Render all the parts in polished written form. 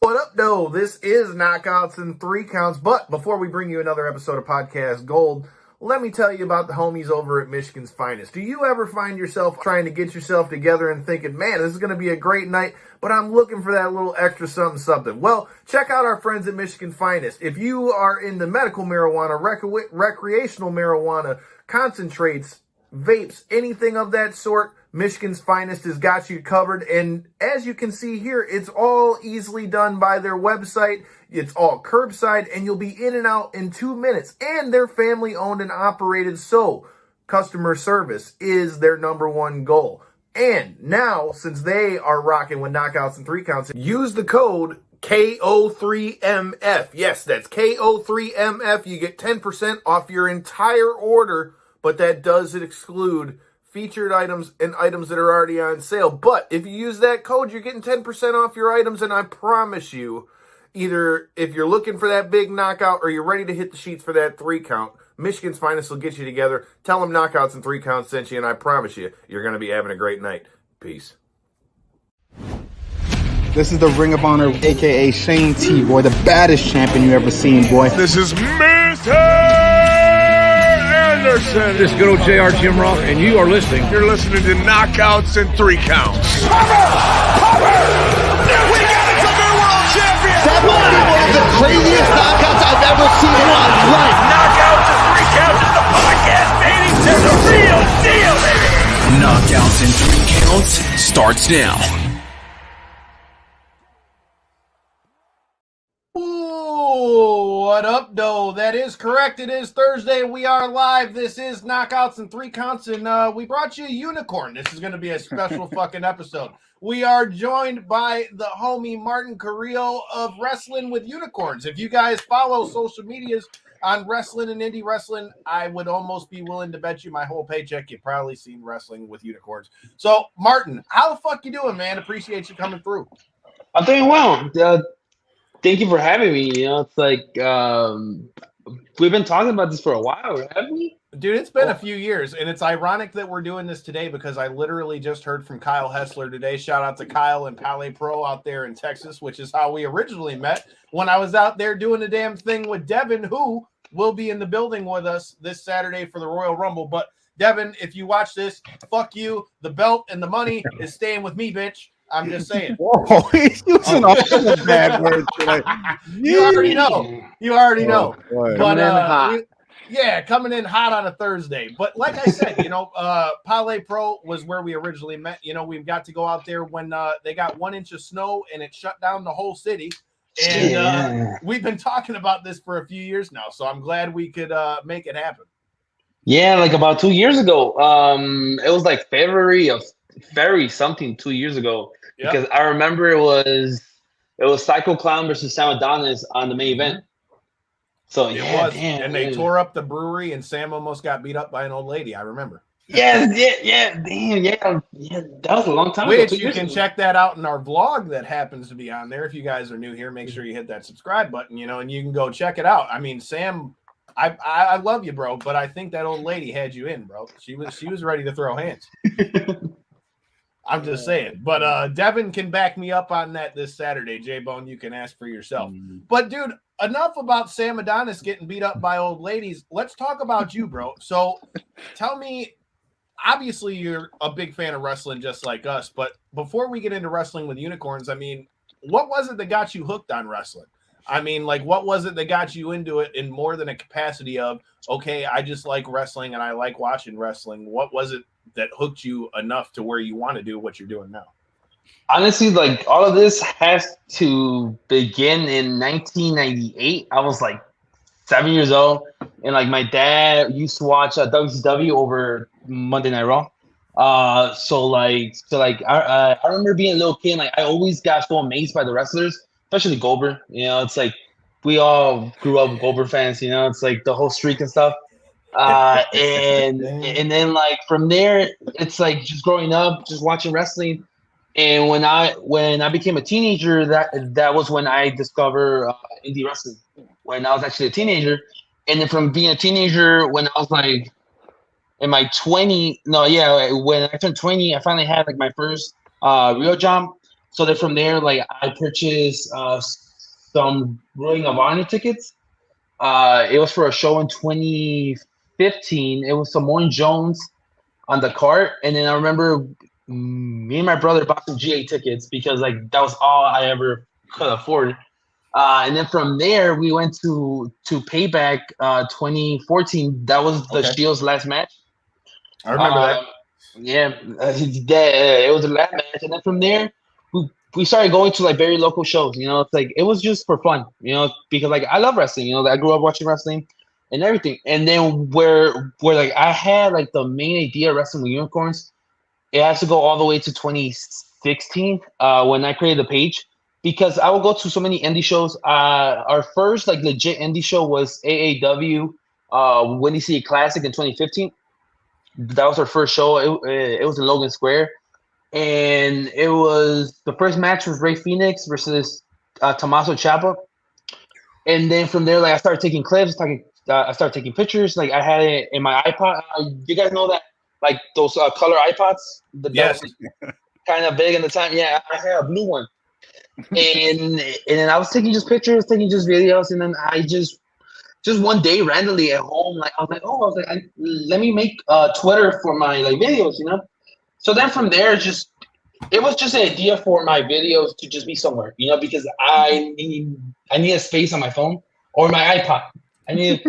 What up, though? This is Knockouts in 3 Counts. But before we bring you another episode of Podcast Gold, let me tell you about the homies over at Michigan's Finest. Do you ever find yourself trying to get yourself together and thinking, man, this is going to be a great night, but I'm looking for that little extra something? Well, check out our friends at Michigan Finest. If you are into medical marijuana, recreational marijuana, concentrates, vapes, anything of that sort, Michigan's Finest has got you covered. And as you can see here, it's all easily done by their website. It's all curbside, and you'll be in and out in 2 minutes. And they're family owned and operated, so customer service is their number one goal. And now, since they are rocking with Knockouts in 3 Counts, use the code KO3MF. Yes, that's KO3MF. You get 10% off your entire order, but that does exclude featured items and items that are already on sale. But if you use that code, you're getting 10% off your items, and I promise you, either if you're looking for that big knockout or you're ready to hit the sheets for that 3 count, Michigan's Finest will get you together. Tell them Knockouts in 3 Counts sent you, and I promise you, you're going to be having a great night. Peace. This is the Ring of Honor, a.k.a. Shane T, boy, the baddest champion you ever seen, boy. This is Mr. Anderson. This is good old JR Jim Ross, and you are listening. You're listening to Knockouts in 3 Counts. We got it, the new world champion! That might be one of the craziest knockouts I've ever seen in my life. Knockouts in 3 Counts is the podcast, baby! It's a real deal, baby! Knockouts in 3 Counts starts now. What up, though? That is correct. It is Thursday. We are live. This is Knockouts in 3 Counts, and we brought you a unicorn. This is going to be a special fucking episode. We are joined by the homie Martin Carrillo of Wrestling with Unicorns. If you guys follow social medias on wrestling and indie wrestling, I would almost be willing to bet you my whole paycheck you've probably seen Wrestling with Unicorns. So, Martin, how the fuck you doing, man? Appreciate you coming through. I'm doing well. Thank you for having me. You know, it's like we've been talking about this for a while, haven't we? Dude, it's been a few years, and it's ironic that we're doing this today because I literally just heard from Kyle Hessler today. Shout out to Kyle and Palais Pro out there in Texas, which is how we originally met when I was out there doing the damn thing with Devin, who will be in the building with us this Saturday for the Royal Rumble. But Devin, if you watch this, fuck you. The belt and the money is staying with me, bitch. I'm just saying. Whoa, he's using all the bad words today. You already know. You already know. Boy. But coming in hot on a Thursday. But like I said, Palais Pro was where we originally met. You know, we've got to go out there when they got 1 inch of snow and it shut down the whole city. And we've been talking about this for a few years now, so I'm glad we could make it happen. Yeah, like about 2 years ago. It was like February something 2 years ago. Yep. Because I remember it was Psycho Clown versus Sam Adonis on the main event. So It was. damn, And they tore up the brewery, and Sam almost got beat up by an old lady. I remember. Yeah, damn, yeah. That was a long time ago. Which you can check that out in our vlog that happens to be on there. If you guys are new here, make sure you hit that subscribe button, and you can go check it out. I mean, Sam, I love you, bro, but I think that old lady had you in, bro. She was ready to throw hands. I'm just saying. But Devin can back me up on that this Saturday. J-Bone, you can ask for yourself. But, dude, enough about Sam Adonis getting beat up by old ladies. Let's talk about you, bro. So tell me, obviously you're a big fan of wrestling just like us, but before we get into Wrestling with Unicorns, I mean, what was it that got you hooked on wrestling? I mean, like, what was it that got you into it in more than a capacity of, okay, I just like wrestling and I like watching wrestling? What was it that hooked you enough to where you want to do what you're doing now? Honestly, like, all of this has to begin in 1998. I was like 7 years old, and like my dad used to watch WCW over Monday Night Raw. So I remember being a little kid, like I always got so amazed by the wrestlers, especially Goldberg. You know, it's like we all grew up Goldberg fans. You know, it's like the whole streak and stuff. And then like from there, it's like just growing up, just watching wrestling. And when I became a teenager, that was when I discovered indie wrestling. When I was actually a teenager, and then from being a teenager, when I was like in my when I turned 20, I finally had like my first real job. So then from there, like I purchased some Ring of Honor tickets. It was for a show in 2015. It was Samoan Jones on the cart, and then I remember me and my brother bought some GA tickets because like that was all I ever could afford. And then from there, we went to Payback 2014. That was the Okay. Shield's last match. I remember that. Yeah, it was the last match, and then from there, we started going to like very local shows. You know, it's like it was just for fun. You know, because like I love wrestling. You know, I grew up watching wrestling and everything. And then where like I had like the main idea of wrestling with unicorns, it has to go all the way to 2016 when I created the page. Because I would go to so many indie shows. Our first like legit indie show was AAW Windy City Classic in 2015. That was our first show. It was in Logan Square, and it was the first match was Ray Phoenix versus Tommaso Ciampa. And then from there, like I started taking clips, I started taking pictures. Like I had it in my iPod. You guys know that, like those color iPods. Yes. Kind of big at the time. Yeah, I had a blue one, and then I was taking just pictures, taking just videos, and then I just one day randomly at home, like let me make Twitter for my like videos, you know. So then from there, it was just an idea for my videos to just be somewhere, you know, because I need a space on my phone or my iPod. I need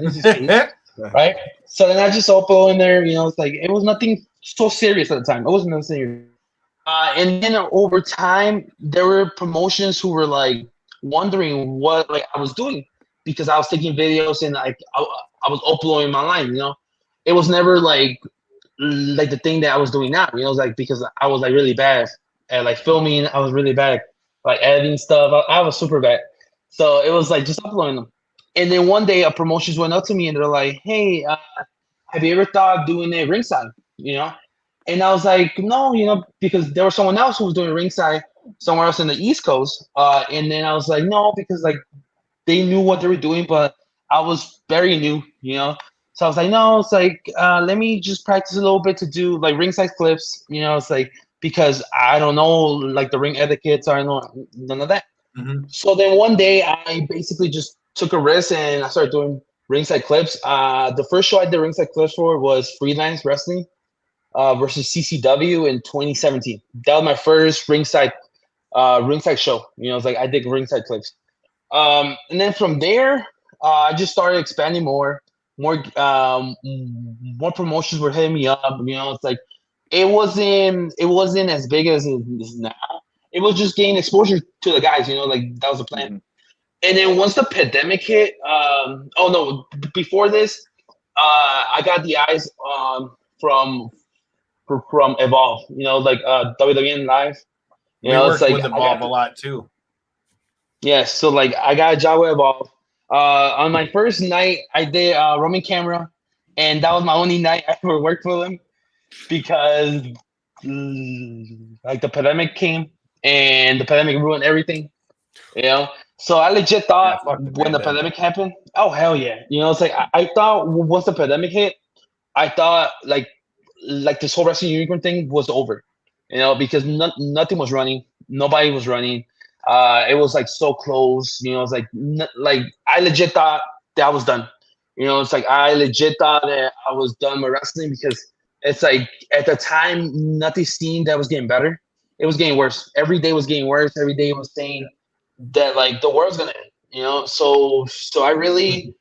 space, right? So then I just upload in there, you know. It's like it was nothing so serious at the time. It wasn't nothing serious. And then over time, there were promotions who were like wondering what like I was doing because I was taking videos and like I was uploading online. You know, it was never like the thing that I was doing now. You know, it was like because I was like really bad at like filming. I was really bad at like editing stuff. I was super bad. So it was like just uploading them. And then one day, a promotions went up to me and they're like, "Hey, have you ever thought of doing it ringside?" You know. And I was like, no, you know, because there was someone else who was doing ringside somewhere else in the East Coast. And then I was like, no, because like they knew what they were doing, but I was very new, you know. So I was like, no, it's like let me just practice a little bit to do like ringside clips, you know. It's like because I don't know like the ring etiquette, so I know none of that. Mm-hmm. So So then one day I basically just took a risk and I started doing ringside clips. The first show I did ringside clips for was Freelance Wrestling versus CCW in 2017. That was my first ringside show. You know, it's like I did ringside clips. And then from there, I just started expanding more more promotions were hitting me up. You know, it's like it wasn't as big as it is now. It was just gaining exposure to the guys. You know, like that was the plan. Mm-hmm. And then once the pandemic hit, before this, I got the eyes from Evolve, you know, like WWE Live. You we know, worked it's like with Evolve a lot too. yeah. So like I got a job with Evolve. On my first night, I did Roman Camera, and that was my only night I ever worked with him because like the pandemic came and the pandemic ruined everything. You know, so I legit thought Yeah, fuck the when the pandemic. pandemic happened, oh hell yeah, you know, it's like I thought once the pandemic hit, I thought like this whole wrestling unicorn thing was over, you know, because nothing was running, nobody was running. It was like so close, you know. It's like like I legit thought that I was done. You know, it's like I legit thought that I was done with wrestling because it's like at the time nothing seemed that was getting better. It was getting worse. Every day was getting worse. Every day was saying that like the world's gonna end. You know, so I really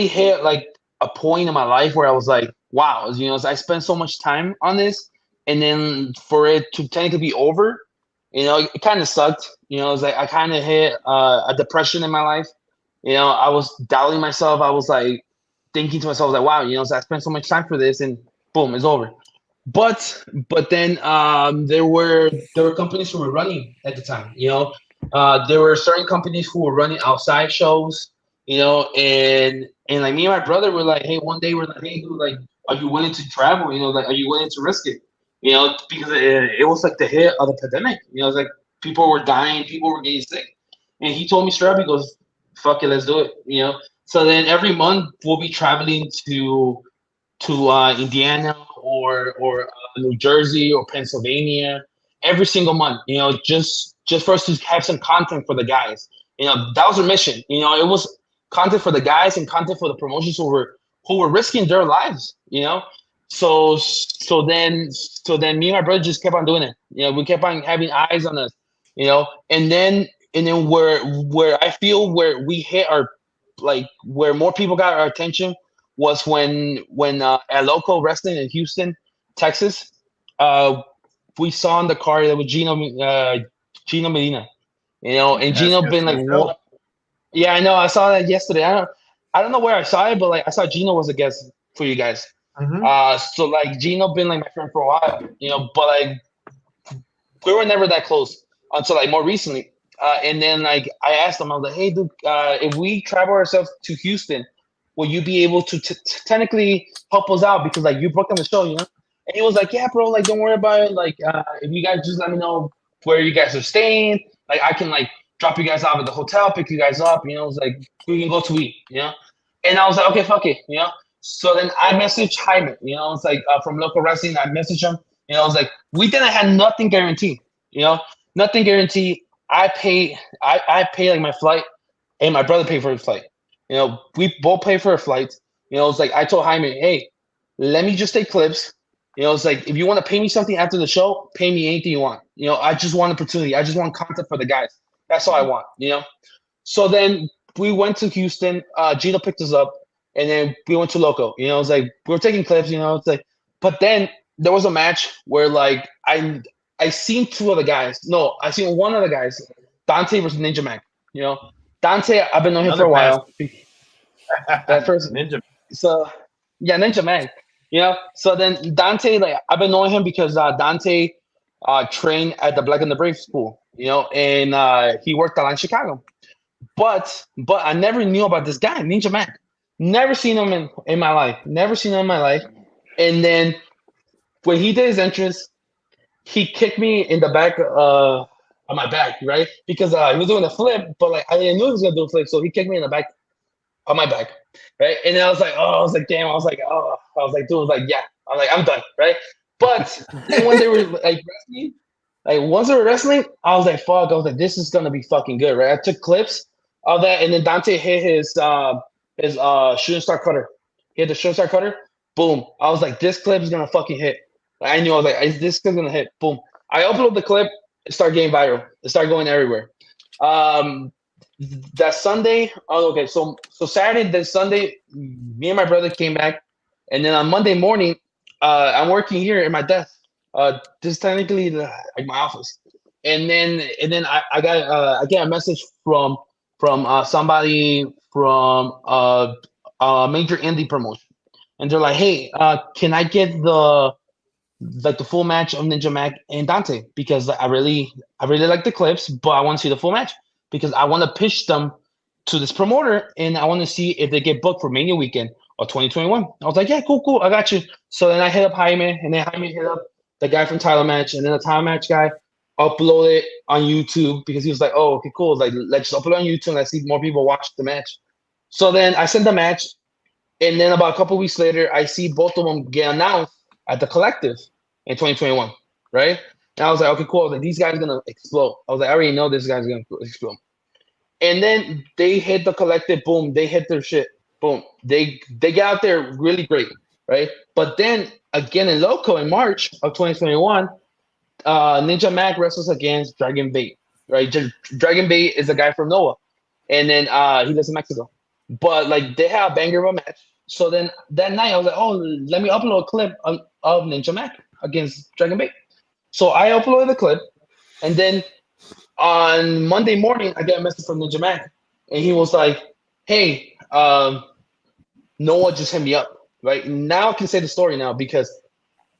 hit like a point in my life where I was like, wow, you know, I spent so much time on this, and then for it to technically be over, you know, it kind of sucked. You know, it's like I kind of hit a depression in my life. You know, I was doubting myself. I was like thinking to myself, like, wow, you know, so I spent so much time for this, and boom, it's over. But then there were companies who were running at the time. You know, there were certain companies who were running outside shows. You know, and like me and my brother were like, hey, one day we're like, hey, dude, like, are you willing to travel? You know, like, are you willing to risk it? You know, because it was like the hit of the pandemic. You know, it's like people were dying, people were getting sick, and he told me straight up, he goes, fuck it, let's do it. You know, so then every month we'll be traveling to Indiana or New Jersey or Pennsylvania, every single month. You know, just for us to have some content for the guys. You know, that was our mission. You know, it was content for the guys and content for the promotions who were risking their lives. You know, so then me and my brother just kept on doing it. You know, we kept on having eyes on us. You know, and then where I feel where we hit our like where more people got our attention was when at local wrestling in Houston, Texas, we saw in the car that was Gino Medina, you know, and Yes, Gino yes, been like, yes, Phil. what? Yeah, I know. I saw that yesterday. I don't know where I saw it, but like I saw Gino was a guest for you guys. Mhm. So like Gino been like my friend for a while, you know, but like we were never that close until like more recently. And then like I asked him, I was like, hey, dude, if we travel ourselves to Houston, will you be able to technically help us out because like you booked on the show, you know? And he was like, yeah, bro, like don't worry about it. Like if you guys just let me know where you guys are staying, like I can like drop you guys off at the hotel, pick you guys up, you know? It's like we can go to eat, you know? And I was like, okay, fuck it, you know? So then I messaged Jaime, you know, it's like from local wrestling. I messaged him, you know, I was like, we didn't have nothing guaranteed, you know, nothing guaranteed. I pay like my flight, and my brother paid for his flight. You know, we both paid for a flight. You know, it's like I told Jaime, hey, let me just take clips. You know, it's like if you want to pay me something after the show, pay me anything you want. You know, I just want opportunity. I just want content for the guys. That's all I want. You know. So then we went to Houston. Gino picked us up, and then we went to Loco. You know, it's like we were taking clips. You know, it's like, but then there was a match where like I seen two of the guys. No, I seen one of the guys, Dante versus Ninja Mac. You know, Dante, I've been knowing him for Another a pass. while. That first, Ninja. so yeah, Ninja Mac. You know, so then Dante, like I've been knowing him because Dante trained at the Black and the Brave school. You know, and he worked a lot in Chicago. But I never knew about this guy, Ninja Mac. Never seen him in my life. Never seen him in my life. And then when he did his entrance, he kicked me in the back of my back, right? Because he was doing a flip, but like I didn't know he was gonna do a flip, so he kicked me in the back of my back, right? And then I was like, oh, I was like, damn, I was like, oh, I was like, dude, I was like, yeah, I'm like, I'm done, right? But then when they were like wrestling, like once they were wrestling, I was like, fuck, I was like, this is gonna be fucking good, right? I took clips of that, and then Dante hit his shooting star cutter. He hit the shooting star cutter, boom. I was like, this clip is gonna fucking hit. I knew I was like, this is gonna hit. Boom. I upload the clip, it started getting viral. It started going everywhere. That Sunday, oh, okay. So Saturday, then Sunday, me and my brother came back, and then on Monday morning, I'm working here in my desk. This is technically like my office, and then I get a message from somebody from a major indie promotion, and they're like, hey, can I get the full match of Ninja Mac and Dante because I really like the clips, but I want to see the full match because I want to pitch them to this promoter and I want to see if they get booked for Mania weekend or 2021. I was like, yeah, cool, I got you. So then I hit up Jaime, and then Jaime hit up the guy from Title Match, and then the Title Match guy uploaded it on YouTube because he was like, oh, okay, cool. Like, let's just upload on YouTube and let's see more people watch the match. So then I sent the match, and then about a couple weeks later, I see both of them get announced at the Collective in 2021, right? And I was like, okay, cool. Like, these guys are gonna explode. I was like, I already know this guy's gonna explode. And then they hit the Collective, boom, they hit their shit, boom. They get out there really great, right? But then again in Loco in March of 2021, Ninja Mac wrestles against Dragon Bait, right? Dragon Bait is a guy from Noah, and then he lives in Mexico. But like they have a banger of a match. So then that night I was like, oh, let me upload a clip of Ninja Mac against Dragon Bait. So I uploaded the clip, and then on Monday morning I get a message from Ninja Mac, and he was like, hey, Noah just hit me up. Right now I can say the story now because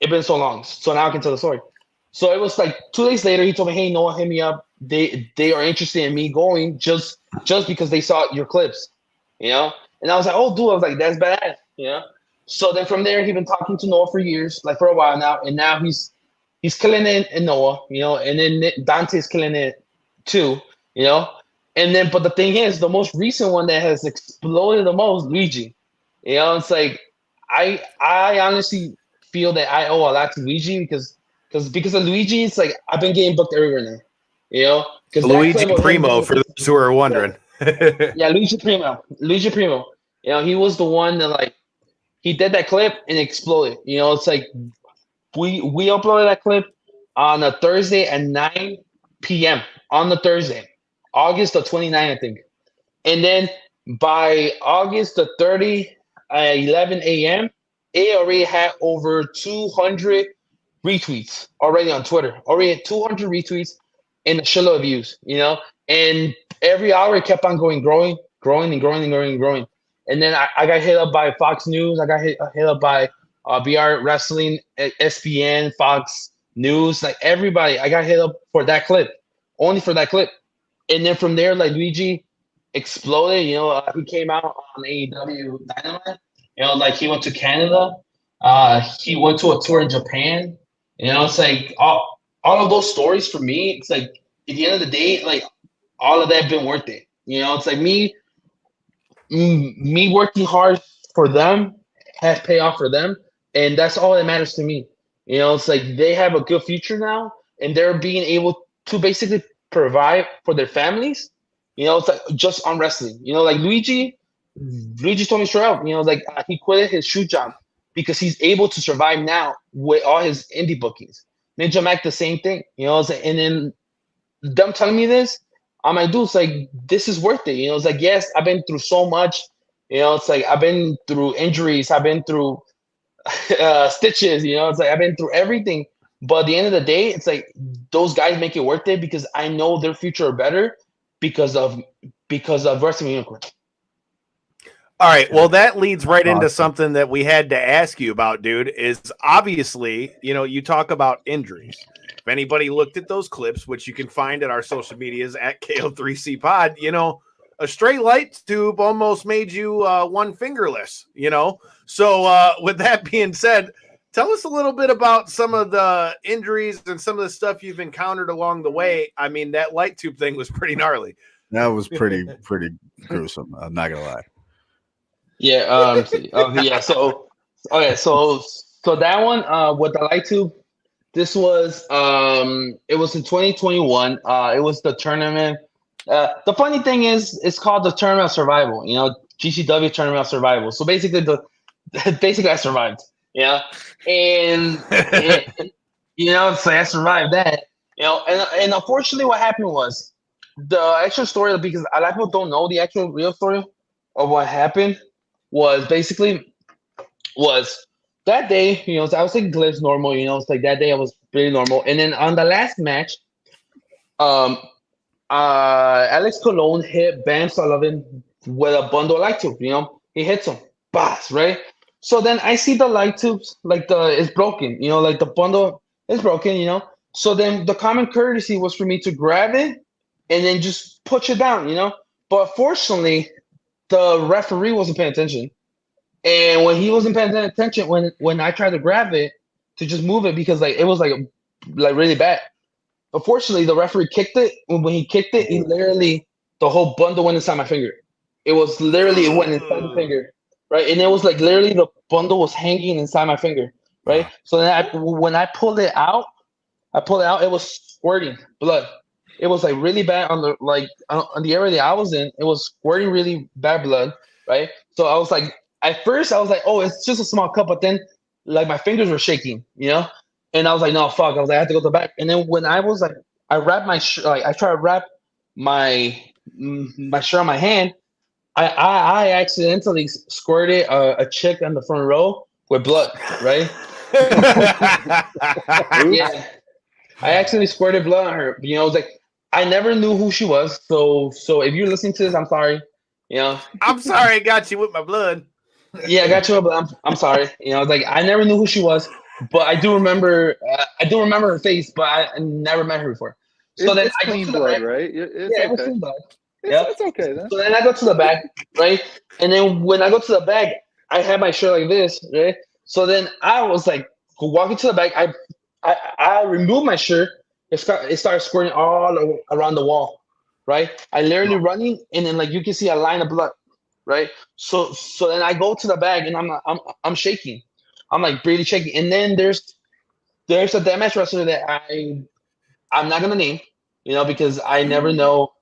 it's been so long. So now I can tell the story. So it was like 2 days later, he told me, hey, Noah hit me up. They are interested in me going just because they saw your clips, you know? And I was like, oh, dude, I was like, that's bad, you know? So then from there, he's been talking to Noah for years, like for a while now. And now he's killing it in Noah, you know? And then Dante's killing it too, you know? And then, but the thing is, the most recent one that has exploded the most, Luigi. You know, it's like, I honestly feel that I owe a lot to Luigi because because of Luigi, it's like I've been getting booked everywhere now. You know, because Luigi Primo, for those who are wondering. Yeah, Luigi Primo. Luigi Primo. You know, he was the one that like he did that clip and exploded. You know, it's like we uploaded that clip on a Thursday at 9 p.m. on the Thursday, August the 29th, I think. And then by August the 30th at 11 a.m., it already had over 200 retweets already on Twitter. Already had 200 retweets and a shitload of views, you know? And every hour it kept on growing. And then I got hit up by Fox News. I got hit up by BR Wrestling, SPN, Fox News, like everybody. I got hit up for that clip, only for that clip. And then from there, like Luigi exploded. You know, he came out on AEW Dynamite. You know, like he went to Canada. He went to a tour in Japan. You know, it's like all of those stories for me. It's like at the end of the day, like all of that have been worth it. You know, it's like me working hard for them has paid off for them, and that's all that matters to me. You know, it's like they have a good future now, and they're being able to basically provide for their families. You know, it's like just on wrestling. You know, like Luigi told me straight up. You know, like he quit his shoot job because he's able to survive now with all his indie bookings. Ninja Mac the same thing. You know, it's like, and then them telling me this, I'm like, dude, it's like this is worth it. You know, it's like yes, I've been through so much. You know, it's like I've been through injuries, I've been through stitches. You know, it's like I've been through everything. But at the end of the day, it's like those guys make it worth it because I know their future are better because of Wrestling Unicorn. All right. Well, that leads right into something that we had to ask you about, dude, is obviously, you know, you talk about injuries. If anybody looked at those clips, which you can find at our social medias at KO3C Pod, you know, a straight light tube almost made you one fingerless, you know? So with that being said, tell us a little bit about some of the injuries and some of the stuff you've encountered along the way. I mean, that light tube thing was pretty gnarly. That was pretty gruesome. I'm not gonna lie. Yeah. Yeah. So, okay. So that one with the light tube, this was it was in 2021. It was the tournament. The funny thing is, it's called the Tournament of Survival. You know, GCW Tournament of Survival. So basically, I survived. Yeah, and you know, so I survived that. You know, and unfortunately, what happened was the actual story, because a lot of people don't know the actual real story of what happened. Was that day, you know, so I was taking clips normal, you know, it's like that day I was pretty normal. And then on the last match, Alex Colon hit Bam Sullivan with a bundle of light tube, you know, he hits him, boss, right? So then I see the light tubes, like it's broken, you know, like the bundle is broken, you know. So then the common courtesy was for me to grab it and then just push it down, you know. But fortunately, the referee wasn't paying attention. And when he wasn't paying attention, when I tried to grab it to just move it, because like it was like really bad. Unfortunately, the referee kicked it. When he kicked it, he literally, the whole bundle went inside my finger. It was literally, it went inside the finger, right? And it was like literally the bundle was hanging inside my finger, right? So then when I pulled it out, it was squirting blood. It was like really bad on the area that I was in. It was squirting really bad blood, right? So I was like, at first I was like, oh, it's just a small cut, but then like my fingers were shaking, you know? And I was like, no, fuck. I was like, I have to go to the back. And then when I was like, I wrapped my I tried to wrap my shirt on my hand. I accidentally squirted a chick on the front row with blood, right? Yeah. I accidentally squirted blood on her. You know, it was like, I never knew who she was. So if you're listening to this, I'm sorry. You know, I'm sorry I got you with my blood. Yeah, I got you, but I'm sorry. You know, like I never knew who she was, but I do remember her face, but I never met her before. So then it's clean blood, right? It was clean blood. It's okay then. So then I go to the back, right? And then when I go to the back, I had my shirt like this, right? So then I was like walking to the back. I removed my shirt. It started squirting all around the wall, right? I literally running, and then like you can see a line of blood, right? So then I go to the bag, and I'm shaking. I'm like really shaking. And then there's there's a deathmatch wrestler that I'm not gonna name, because I never know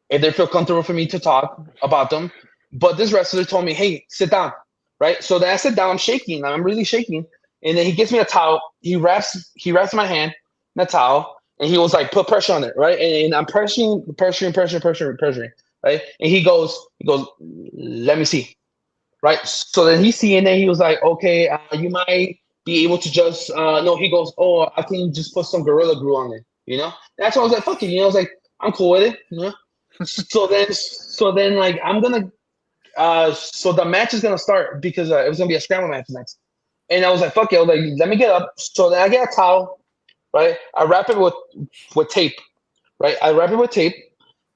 if they feel comfortable for me to talk about them. But this wrestler told me, "Hey, sit down." Right. So then I sit down. I'm shaking. I'm really shaking. And then he gives me a towel. He wraps my hand in a towel, and he was like, "Put pressure on it." Right. And I'm pressuring. Right. And he goes, "Let me see." Right. So then he's seeing it. He was like, "Okay, you might be able to just no." He goes, "Oh, I can just put some Gorilla Glue on it." That's why I was like, "Fuck it." I was like, "I'm cool with it." So then, like, I'm gonna. So the match is gonna start because it was gonna be a scramble match next. And I was like, "Fuck it." I was like, "Let me get up." So then I get a towel, right? I wrap it with tape, right? I wrap it with tape,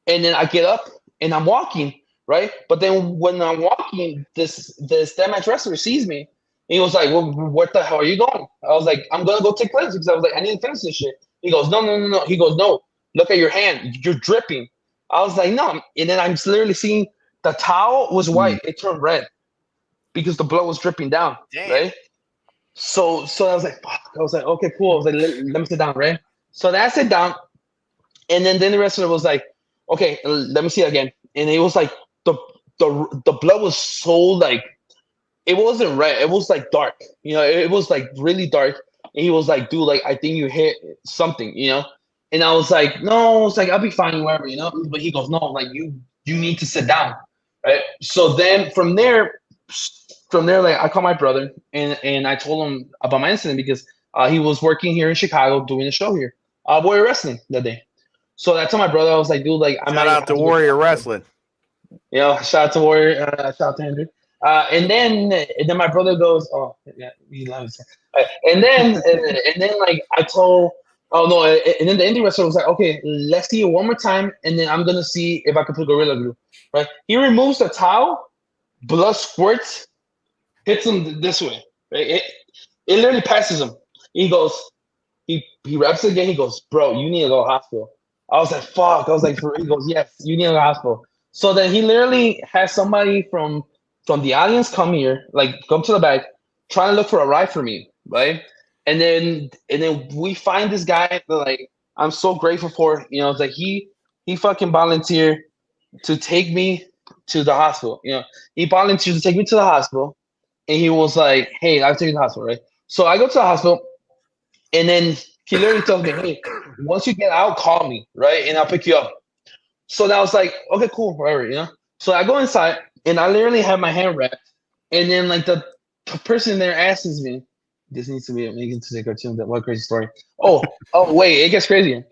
and then I get up and I'm walking, right? But then when I'm walking, this deathmatch wrestler sees me. And he was like, "Well, what the hell are you going?" I was like, "I'm gonna go take clips," because I was like, "I need to finish this shit." He goes, "No, no, no, no." He goes, "No, look at your hand. You're dripping." I was like, "No." And then I'm literally seeing the towel was white. It turned red because the blood was dripping down. Damn. Right? So I was like, fuck. I was like, "Okay, cool." I was like, let me sit down, right? So then I sit down, and then the wrestler was like, "Okay, let me see it again." And it was like the blood was so like, it wasn't red. It was like dark. It was like really dark. And he was like, "Dude, like, I think you hit something." And I was like, "No," I was like, "I'll be fine, whatever." But he goes, "No, like, you need to sit down." Right. So then from there, like, I called my brother and I told him about my incident because he was working here in Chicago doing a show here, Warrior Wrestling that day. So I told my brother, I was like, "Dude, like, I might Shout out have to go Warrior Wrestling. shout out to Warrior, shout out to Andrew. And then my brother goes, "Oh, yeah, he loves it." And then like I told, oh no, and then the indie wrestler was like, "Okay, let's see it one more time, and then I'm gonna see if I can put Gorilla Glue." Right? He removes the towel, blood squirts, hits him this way. Right? It literally passes him. He goes, he wraps it again. He goes, "Bro, you need to go to the hospital." I was like, "Fuck." I was like, he goes, "Yes, you need to go to the hospital." So then he literally has somebody from the audience come here, like come to the back, trying to look for a ride for me, right? And then we find this guy that, like, I'm so grateful for. It's like he fucking volunteered to take me to the hospital. He volunteered to take me to the hospital, and he was like, "Hey, I'll take you to the hospital," right? So I go to the hospital, and then he literally tells me, "Hey, once you get out, call me, right? And I'll pick you up." So that was like, "Okay, cool, whatever." So I go inside, and I literally have my hand wrapped, and then like the person there asks me, "This needs to be making to the cartoon. That what crazy story?" Oh, wait, it gets crazier.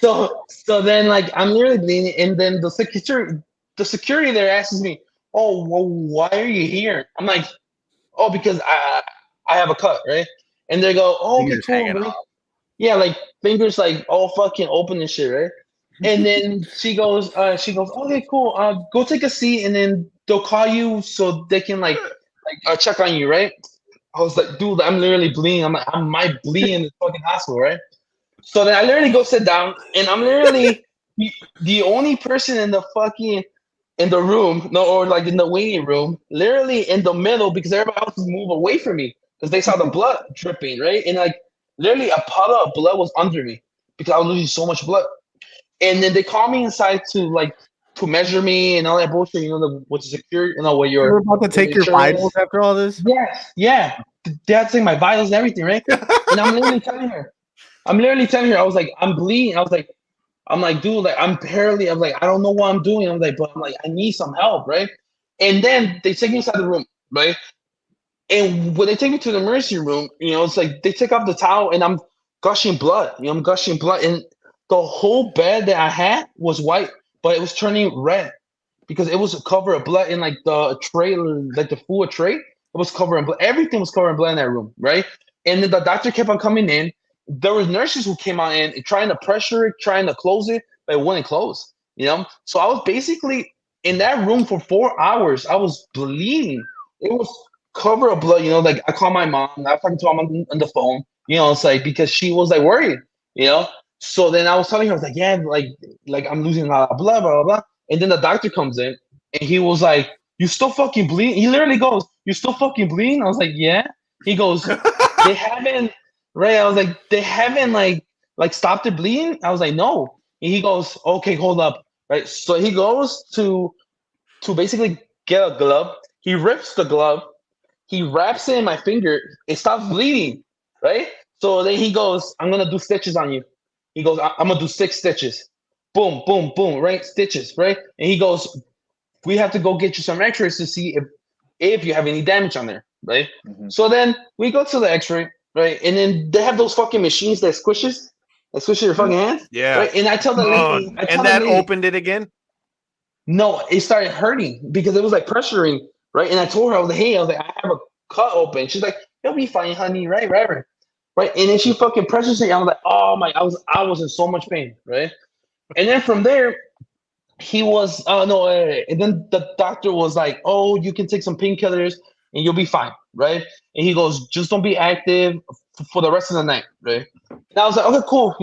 So then, like, I'm literally bleeding, and then the security there asks me, "Oh, well, why are you here?" I'm like, "Oh, because I have a cut, right?" And they go, "Oh, okay, Fingers cool, hanging right?" off. Yeah, like fingers like all fucking open and shit, right? And then she goes, "Okay, cool. Go take a seat, and then they'll call you so they can like check on you, right?" I was like, "Dude, I'm literally bleeding. I'm like, I might bleed in the fucking hospital, right?" So then I literally go sit down, and I'm literally the only person in the fucking in the room, no, or like in the waiting room, literally in the middle because everybody else moved away from me because they saw the blood dripping, right? And like literally a puddle of blood was under me because I was losing so much blood. And then they call me inside to measure me and all that bullshit. With the security, where You were about to take your vitals after all this? Yes, yeah. They had to take my vitals and everything, right? And I'm literally telling her, I was like, "I'm bleeding." I'm like, "Dude, like, I'm like, I don't know what I'm doing." I'm like, "But I'm like, I need some help, right?" And then they take me inside the room, right? And when they take me to the emergency room, it's like they take off the towel and I'm gushing blood. I'm gushing blood. And the whole bed that I had was white, but it was turning red because it was covered in blood in like the tray, like the food tray. It was covered in blood. Everything was covered in blood in that room, right? And then the doctor kept on coming in. There was nurses who came on in trying to pressure it, trying to close it, but it wouldn't close. So I was basically in that room for 4 hours. I was bleeding. It was cover of blood. Like I called my mom. I was talking to my mom on the phone. It's like because she was like worried. So then I was telling her, I was like, "Yeah, like I'm losing a lot of blood, blah blah blah." And then the doctor comes in and he was like, "You still fucking bleeding?" He literally goes, "You still fucking bleeding?" I was like, "Yeah." He goes, "They haven't right? I was like, they haven't like stopped the bleeding. I was like, no. And he goes, okay, hold up, right? So he goes to basically get a glove. He rips the glove. He wraps it in my finger. It stops bleeding, right? So then he goes, I'm gonna do stitches on you. He goes, I'm gonna do 6 stitches. Boom, boom, boom, right? Stitches, right? And he goes, we have to go get you some x-rays to see if you have any damage on there, right? So then we go to the x-ray, right? And then they have those fucking machines that squishes your fucking hands. Yeah. Right? And I tell the lady, and that opened it again? No, it started hurting because it was like pressuring, right? And I told her, I was like, hey, I have a cut open. She's like, you'll be fine, honey, right? Right. And then she fucking pressures it. I was like, oh my, I was in so much pain, right? And then from there, he was and then the doctor was like, oh, you can take some painkillers and you'll be fine, right? And he goes, just don't be active for the rest of the night, right? And I was like, okay, cool,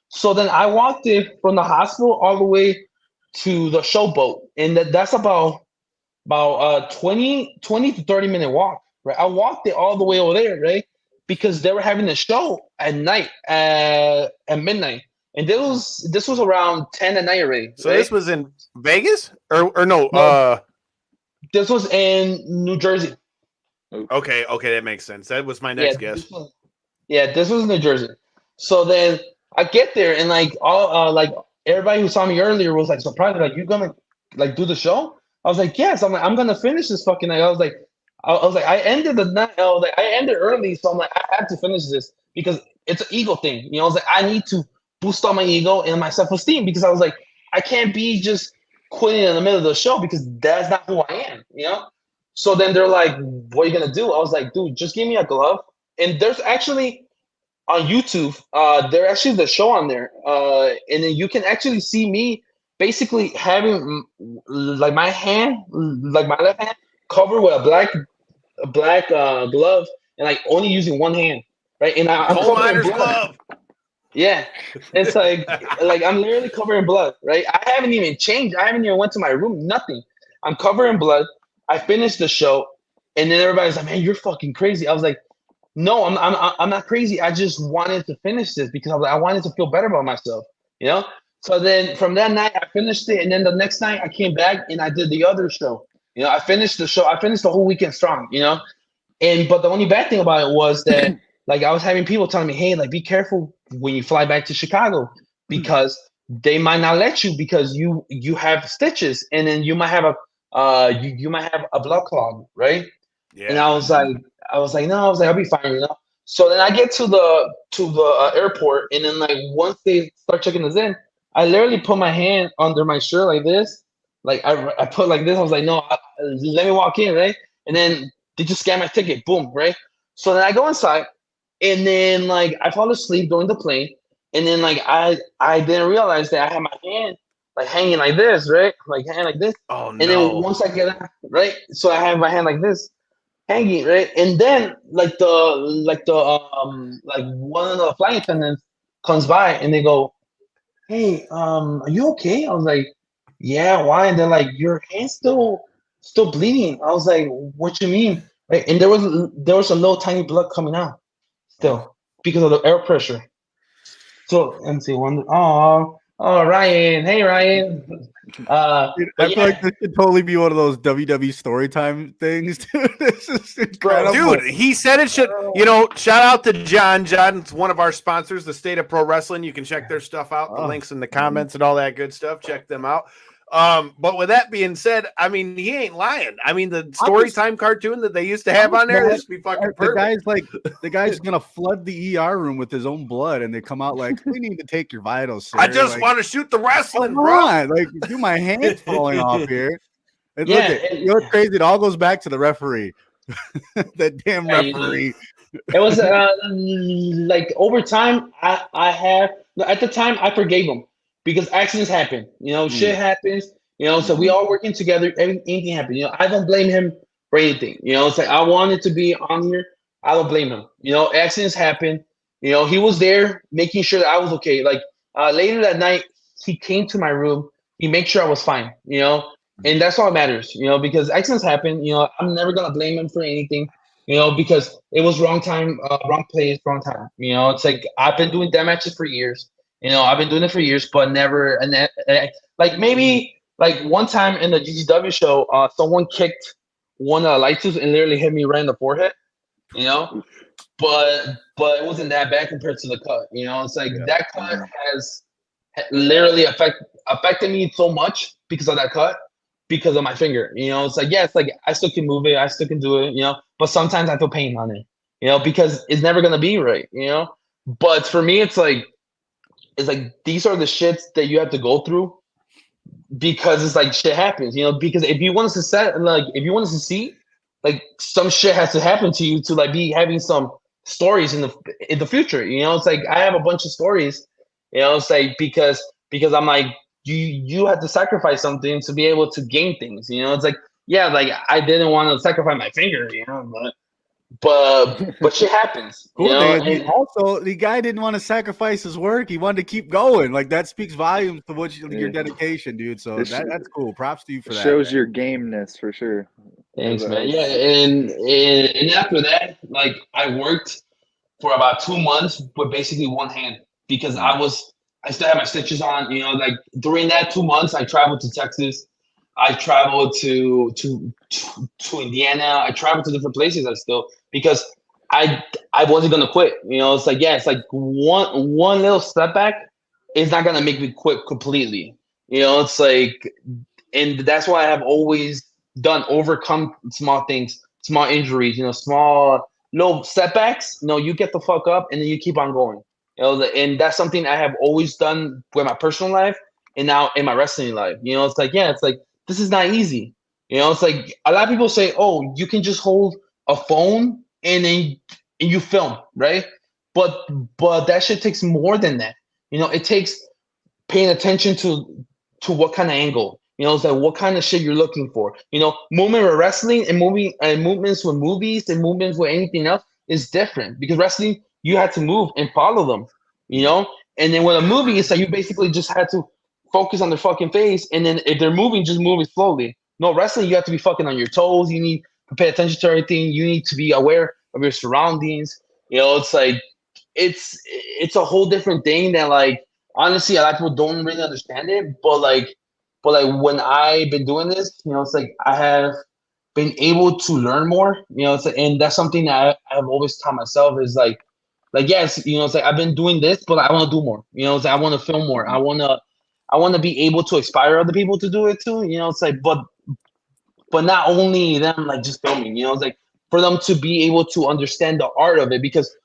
So then I walked in from the hospital all the way to the showboat, and that's about 20 to 30-minute walk, right? I walked it all the way over there, right? Because they were having a show at night at midnight. And this was around 10 at night already. So this was in Vegas? Or no, this was in New Jersey. Okay, that makes sense. That was my next guess. This was New Jersey. So then I get there, and like all everybody who saw me earlier was like surprised, like, you gonna like do the show? I was like, yes. I'm like, I'm gonna finish this fucking night. I was like, I ended the night. I was like, I ended early, so I'm like, I have to finish this because it's an ego thing. I was like, I need to boost up my ego and my self-esteem because I was like, I can't be just quitting in the middle of the show because that's not who I am, So then they're like, what are you gonna do? I was like, dude, just give me a glove. And there's actually on YouTube, there actually the show on there, and then you can actually see me basically having like my hand, like my left hand, covered with a black glove, and like only using one hand, right? And I'm covered in blood. Glove. Yeah, it's like I'm literally covered in blood, right? I haven't even changed. I haven't even went to my room. Nothing. I'm covered in blood. I finished the show, and then everybody's like, "Man, you're fucking crazy." I was like, "No, I'm not crazy. I just wanted to finish this because I wanted to feel better about myself, So then from that night, I finished it, and then the next night I came back and I did the other show. I finished the show. I finished the whole weekend strong. But the only bad thing about it was that like I was having people telling me, "Hey, like be careful when you fly back to Chicago because they might not let you because you have stitches, and then you might have you might have a blood clot, right?" Yeah. And I was like, no, I'll be fine, So then I get to the airport, and then like once they start checking us in, I literally put my hand under my shirt like this, like I put like this. I was like, no, let me walk in, right? And then they just scan my ticket, boom, right? So then I go inside, and then like I fall asleep during the plane, and then like I didn't realize that I had my hand like hanging like this, right? Like hand like this. Oh no! And then once I get out, right, so I have my hand like this, hanging, right? And then like one of the flight attendants comes by and they go, "Hey, are you okay?" I was like, "Yeah, why?" And they're like, "Your hand's still bleeding." I was like, "What you mean?" Right? And there was a little tiny blood coming out still because of the air pressure. So MC one, oh Ryan, hey Ryan. Dude, I feel like this could totally be one of those WWE story time things, dude. This is incredible. Dude, he said it should, shout out to John. John's one of our sponsors, the State of Pro Wrestling. You can check their stuff out, the links in the comments and all that good stuff. Check them out. But with that being said, I mean, he ain't lying. I mean, the story time cartoon that they used to have on there, this would be fucking perfect. The guy's gonna flood the ER room with his own blood, and they come out like, "We need to take your vitals, sir." I just want to shoot the wrestling, bro. Like, do my hands falling off here? And look, crazy. It all goes back to the referee. That damn referee. It was like over time. I have at the time I forgave him. Because accidents happen, shit happens, so we all working together, anything happens, I don't blame him for anything, it's like, I wanted to be on here, I don't blame him, accidents happen, he was there making sure that I was okay, like, later that night, he came to my room, he made sure I was fine, and that's all that matters, because accidents happen, I'm never gonna blame him for anything, because it was wrong time, wrong place, wrong time. It's like I've been doing death matches for years. I've been doing it for years, but never. And like maybe like one time in the GCW show, someone kicked one of the light tubes and literally hit me right in the forehead. But it wasn't that bad compared to the cut. It's like that cut has literally affected me so much because of that cut, because of my finger. It's like, it's like I still can move it, I still can do it, but sometimes I feel pain on it, because it's never gonna be right, But for me, it's like these are the shits that you have to go through, because it's like shit happens, because if you want us to see, like some shit has to happen to you to like be having some stories in the future. It's like I have a bunch of stories, it's like because I'm like, you have to sacrifice something to be able to gain things. It's like, like I didn't want to sacrifice my finger, but shit happens. And also, the guy didn't want to sacrifice his work. He wanted to keep going. Like, that speaks volumes to your dedication, dude. So that's cool. Props to you for that. Shows your gameness for sure. Thanks, man. Yeah, and after that, like I worked for about 2 months with basically one hand, because I still had my stitches on. Like during that 2 months, I traveled to Texas. I traveled to Indiana. I traveled to different places. Because I wasn't gonna quit. It's like, it's like one little setback is not gonna make me quit completely. It's like, and that's why I have always overcome small things, small injuries, small little setbacks. You get the fuck up and then you keep on going. And that's something I have always done with my personal life and now in my wrestling life. It's like, it's like, this is not easy. It's like a lot of people say, oh, you can just hold a phone and then you film, right? But that shit takes more than that. It takes paying attention to what kind of angle. It's like what kind of shit you're looking for. Movement with wrestling and movements with movies and movements with anything else is different, because wrestling, you had to move and follow them, And then with a movie, it's like you basically just had to focus on their fucking face, and then if they're moving, just move it slowly. No, wrestling, you have to be fucking on your toes. You need to pay attention to everything. You need to be aware of your surroundings. It's like it's a whole different thing that, like, honestly, a lot of people don't really understand it. But when I've been doing this, it's like I have been able to learn more. And that's something that I've always taught myself is like yes, it's like I've been doing this, but I want to do more. It's like I want to film more. I want to be able to inspire other people to do it too. It's like, but not only them, like just filming. It's like for them to be able to understand the art of it, because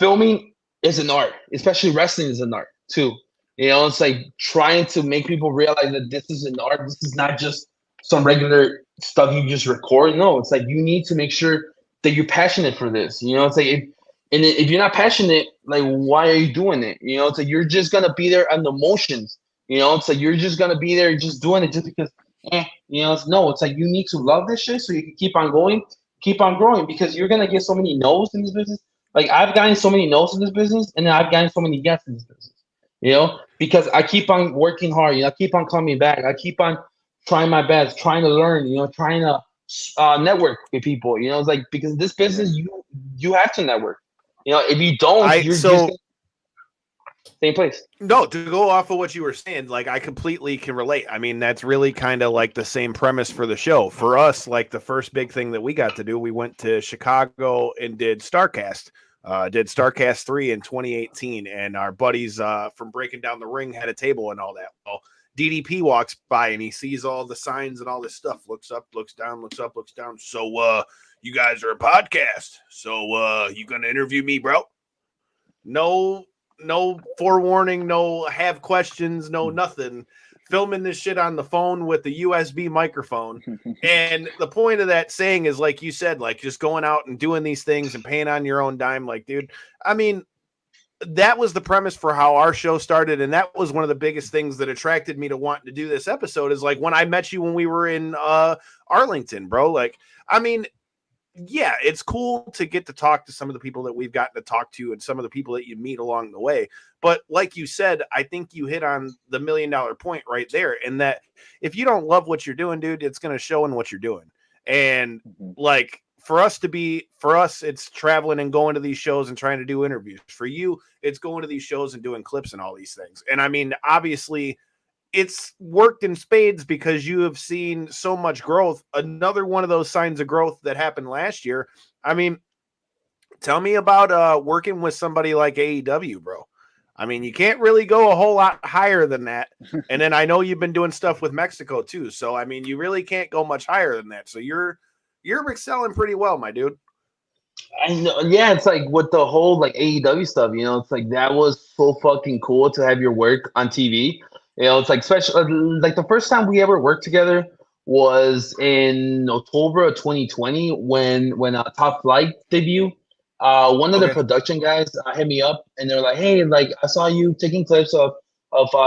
filming is an art, especially wrestling is an art too. It's like trying to make people realize that this is an art. This is not just some regular stuff you just record. No, it's like you need to make sure that you're passionate for this. It's like if you're not passionate, like, why are you doing it? It's like you're just gonna be there on the emotions. It's like you're just gonna be there just doing it just because. It's like you need to love this shit so you can keep on going, keep on growing, because you're gonna get so many no's in this business. Like I've gotten so many no's in this business, and then I've gotten so many yes in this business. Because I keep on working hard. I keep on coming back. I keep on trying my best, trying to learn. Trying to network with people. It's like, because this business, you have to network. If you don't, you're just same place. No, to go off of what you were saying, like I completely can relate. I mean, that's really kind of like the same premise for the show. For us, like the first big thing that we got to do, we went to Chicago and did StarCast. Did StarCast 3 in 2018, and our buddies from Breaking Down the Ring had a table and all that. Well, DDP walks by and he sees all the signs and all this stuff, looks up, looks down, looks up, looks down. So you guys are a podcast. So you gonna interview me, bro? No forewarning, no have questions, no nothing. Filming this shit on the phone with the USB microphone. And the point of that saying is, like you said, like just going out and doing these things and paying on your own dime. Like, dude, I mean, that was the premise for how our show started. And that was one of the biggest things that attracted me to wanting to do this episode, is like when I met you when we were in Arlington, bro. Like, I mean, yeah, it's cool to get to talk to some of the people that we've gotten to talk to and some of the people that you meet along the way. But like you said, I think you hit on the $1 million point right there. And that if you don't love what you're doing, dude, it's going to show in what you're doing. And like for us, it's traveling and going to these shows and trying to do interviews. For you, it's going to these shows and doing clips and all these things. And I mean, obviously, it's worked in spades because you have seen so much growth. Another one of those signs of growth that happened last year. I mean, tell me about working with somebody like AEW, bro. I mean, you can't really go a whole lot higher than that. And then I know you've been doing stuff with Mexico too. So I mean, you really can't go much higher than that. So you're excelling pretty well, my dude. I know, yeah, it's like with the whole like AEW stuff, you know, it's like that was so fucking cool to have your work on TV. You know, it's like special. Like the first time we ever worked together was in October of 2020 when Top Flight debuted. One of the production guys hit me up and they're like, "Hey, like I saw you taking clips of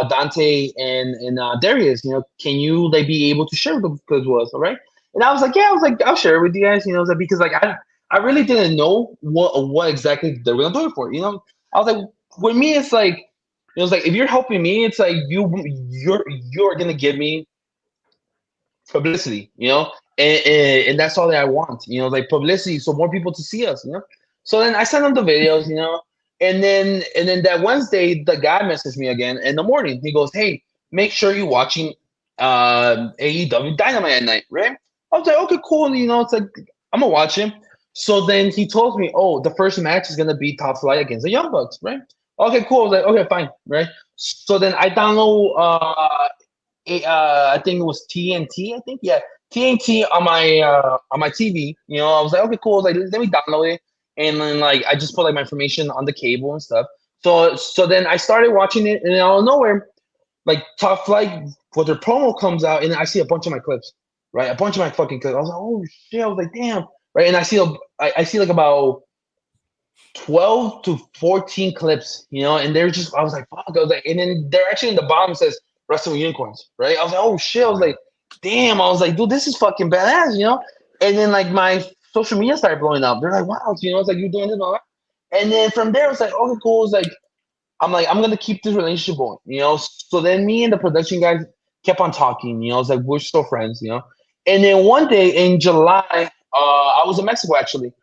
Dante and Darius. You know, can you like be able to share the clips with us? All right?" And I was like, "Yeah, I was like, I'll share it with you guys. You know, like, because like I really didn't know what exactly they were gonna do it for. You know, I was like, with me, it's like, it was like if you're helping me, it's like you're gonna give me publicity, you know, and that's all that I want, you know, like publicity, so more people to see us, you know. So then I sent them the videos, you know, and then that Wednesday, the guy messaged me again in the morning. He goes, "Hey, make sure you're watching AEW Dynamite at night, right?" I was like, "Okay, cool." You know, it's like I'm gonna watch him. So then he told me, "Oh, the first match is gonna be Top Flight against the Young Bucks, right?" Okay, cool. I was like, "Okay, fine, right?" So then I download I think it was TNT. I think, yeah, TNT on my TV. You know, I was like, okay, cool. I was like, let me download it, and then like I just put like my information on the cable and stuff. So then I started watching it, and then out of nowhere, like Top Flight with their promo comes out, and I see a bunch of my clips, right? A bunch of my fucking clips. I was like, oh shit! I was like, damn, right? And I see like about 12 to 14 clips, you know, and they're just, I was like, fuck, I was like, and then they're actually in the bottom says Wrestling Unicorns, right? I was like, oh shit, I was like, damn, I was like, dude, this is fucking badass, you know? And then like my social media started blowing up. They're like, wow, you know, it's like you're doing this and all that. And then from there, it's like, okay, cool. It's like, I'm gonna keep this relationship going, you know? So then me and the production guys kept on talking, you know, it's like, we're still friends, you know? And then one day in July, I was in Mexico actually.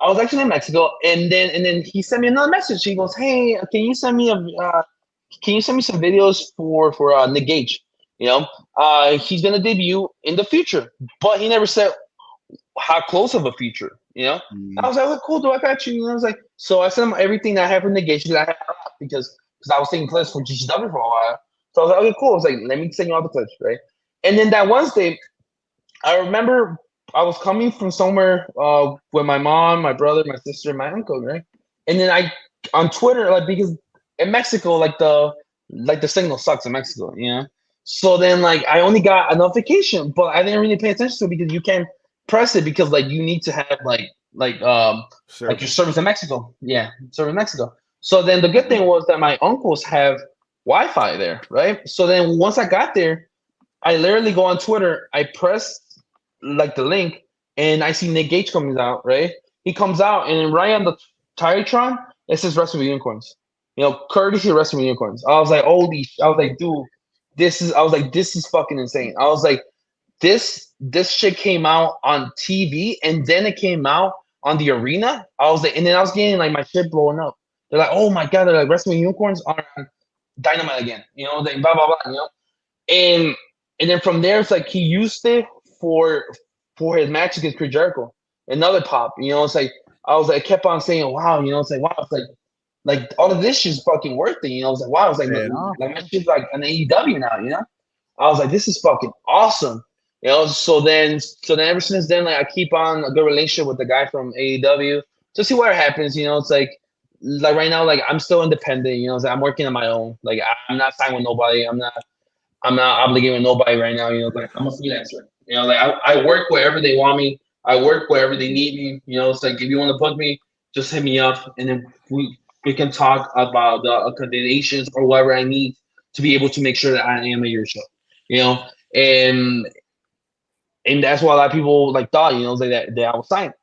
I was actually in Mexico, and then he sent me another message. He goes, "Hey, can you send me some videos for Nick Gage? You know, he's gonna debut in the future, but he never said how close of a future. You know." I was like, "Oh, cool, dude, I got you." You know, I was like, so I sent him everything that I have for Nick Gage because I was taking clips for GCW for a while. So I was like, "Okay, cool." I was like, "Let me send you all the clips, right?" And then that Wednesday, I remember I was coming from somewhere with my mom, my brother, my sister, and my uncle, right? And then I on Twitter, like because in Mexico, like the signal sucks in Mexico, you know. So then like I only got a notification, but I didn't really pay attention to it because you can't press it because like you need to have like your service in Mexico. Yeah, service in Mexico. So then the good thing was that my uncles have Wi-Fi there, right? So then once I got there, I literally go on Twitter, I press like the link, and I see Nick Gage comes out, right? He comes out, and then right on the Tiratron, it says Wrestling Unicorns. You know, courtesy Wrestling Unicorns. I was like, holy, I was like, dude, this is fucking insane. I was like, this shit came out on TV, and then it came out on the arena. I was like, and then I was getting like my shit blowing up. They're like, oh my god, they're like Wrestling Unicorns are on Dynamite again. You know, like blah blah blah. You know, and then from there, it's like he used it for his match against Chris Jericho. Another pop, you know. It's like I was like, kept on saying, wow, you know. It's like wow, it's like all of this shit's fucking worth it, you know. I was like, wow, it's like my shit's like an AEW now, you know. I was like, this is fucking awesome, you know. So then ever since then, like I keep on a good relationship with the guy from AEW to see what happens, you know. It's like right now, like I'm still independent, you know. It's like I'm working on my own, like I'm not signed with nobody. I'm not obligated with nobody right now, you know. Like I'm a freelancer. You know, like I work wherever they want me. I work wherever they need me. You know, it's like if you want to book me, just hit me up, and then we can talk about the accommodations or whatever I need to be able to make sure that I am at your show. You know, and that's why a lot of people like thought, you know, like that I was signed.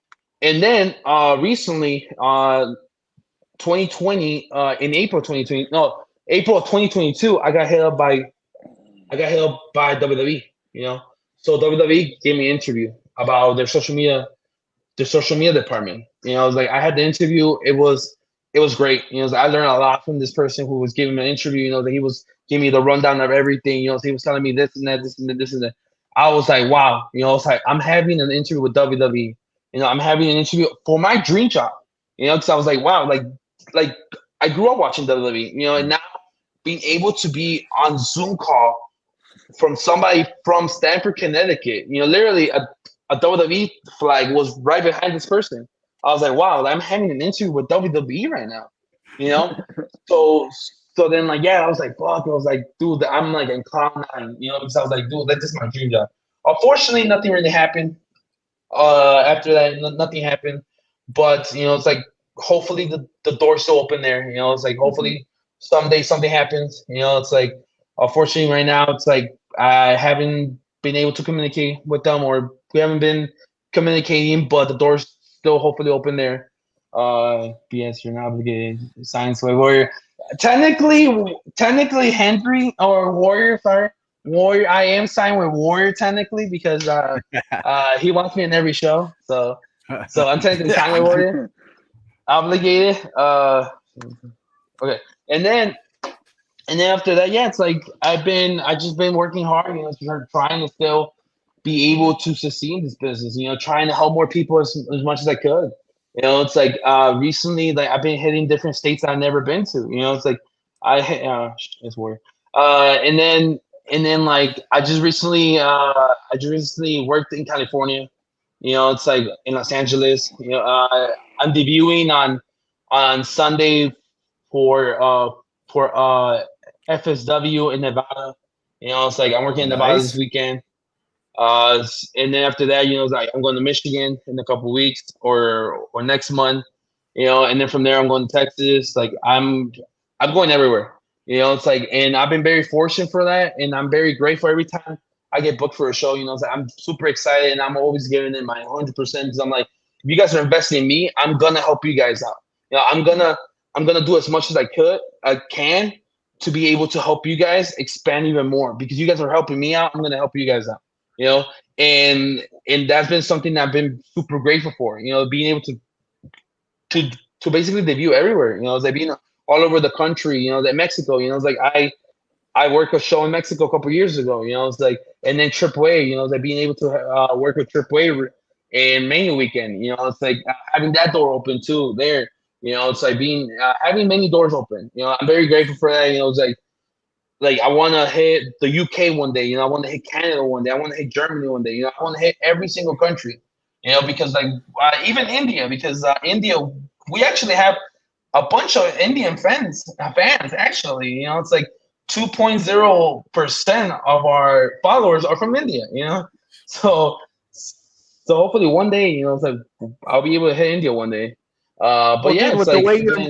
And then recently, 2020, in April 2020, no, April of 2022, I got hit up by WWE. You know. So WWE gave me an interview about their social media the social media department. You know, like I had the interview. It was great. You know, I learned a lot from this person who was giving me an interview. You know, that he was giving me the rundown of everything. You know, so he was telling me this and that, this and that, this and that. I was like, wow. You know, it's like I'm having an interview with WWE. You know, I'm having an interview for my dream job. You know, because I was like, wow, like I grew up watching WWE. You know, and now being able to be on Zoom call from somebody from Stamford, Connecticut. You know, literally a WWE flag was right behind this person. I was like, wow, I'm having an interview with WWE right now. You know, so then like I was like, fuck. I was like, dude, I'm like in cloud nine. You know, because I was like, dude, this is my dream job. Unfortunately, nothing really happened. After that, nothing happened. But you know, it's like hopefully the door's still open there. You know, it's like hopefully someday something happens. You know, it's like unfortunately right now it's like I haven't been able to communicate with them, or we haven't been communicating, but the door's still hopefully open there. Yes, you're not obligated to sign Sway Warrior. Technically Henry or Warrior, sorry. Warrior, I am signed with Warrior technically because he wants me in every show. So I'm technically signed with Warrior. Obligated. Okay. And then after that, it's like I just been working hard, you know, trying to still be able to succeed in this business, you know, trying to help more people as much as I could. You know, it's like recently, like I've been hitting different states I've never been to. You know, it's like it's weird. And then like I just recently worked in California. You know, it's like in Los Angeles. You know, I'm debuting on Sunday for FSW in Nevada. You know, it's like I'm working in Nevada this weekend. And then after that, you know, it's like I'm going to Michigan in a couple weeks or next month, you know, and then from there I'm going to Texas. Like I'm going everywhere, you know. It's like, and I've been very fortunate for that, and I'm very grateful every time I get booked for a show. You know, it's like I'm super excited, and I'm always giving it my 100% because I'm like, if you guys are investing in me, I'm gonna help you guys out. You know, I'm gonna do as much as I can to be able to help you guys expand even more because you guys are helping me out. I'm gonna help you guys out. You know, and that's been something that I've been super grateful for. You know, being able to basically debut everywhere. You know, it's like being all over the country. You know, that Mexico. You know, it's like I worked a show in Mexico a couple years ago. You know, it's like, and then AAA. You know, it's like being able to work with AAA and Mania Weekend. You know, it's like having that door open too there. You know, it's like being having many doors open. You know, I'm very grateful for that. You know, it's like I want to hit the UK one day, you know, I want to hit Canada one day, I want to hit Germany one day, you know, I want to hit every single country, you know, because like even India, because India, we actually have a bunch of Indian fans actually, you know, it's like 2.0% of our followers are from India, you know, so hopefully one day, you know, it's like I'll be able to hit India one day. But well, yeah, dude,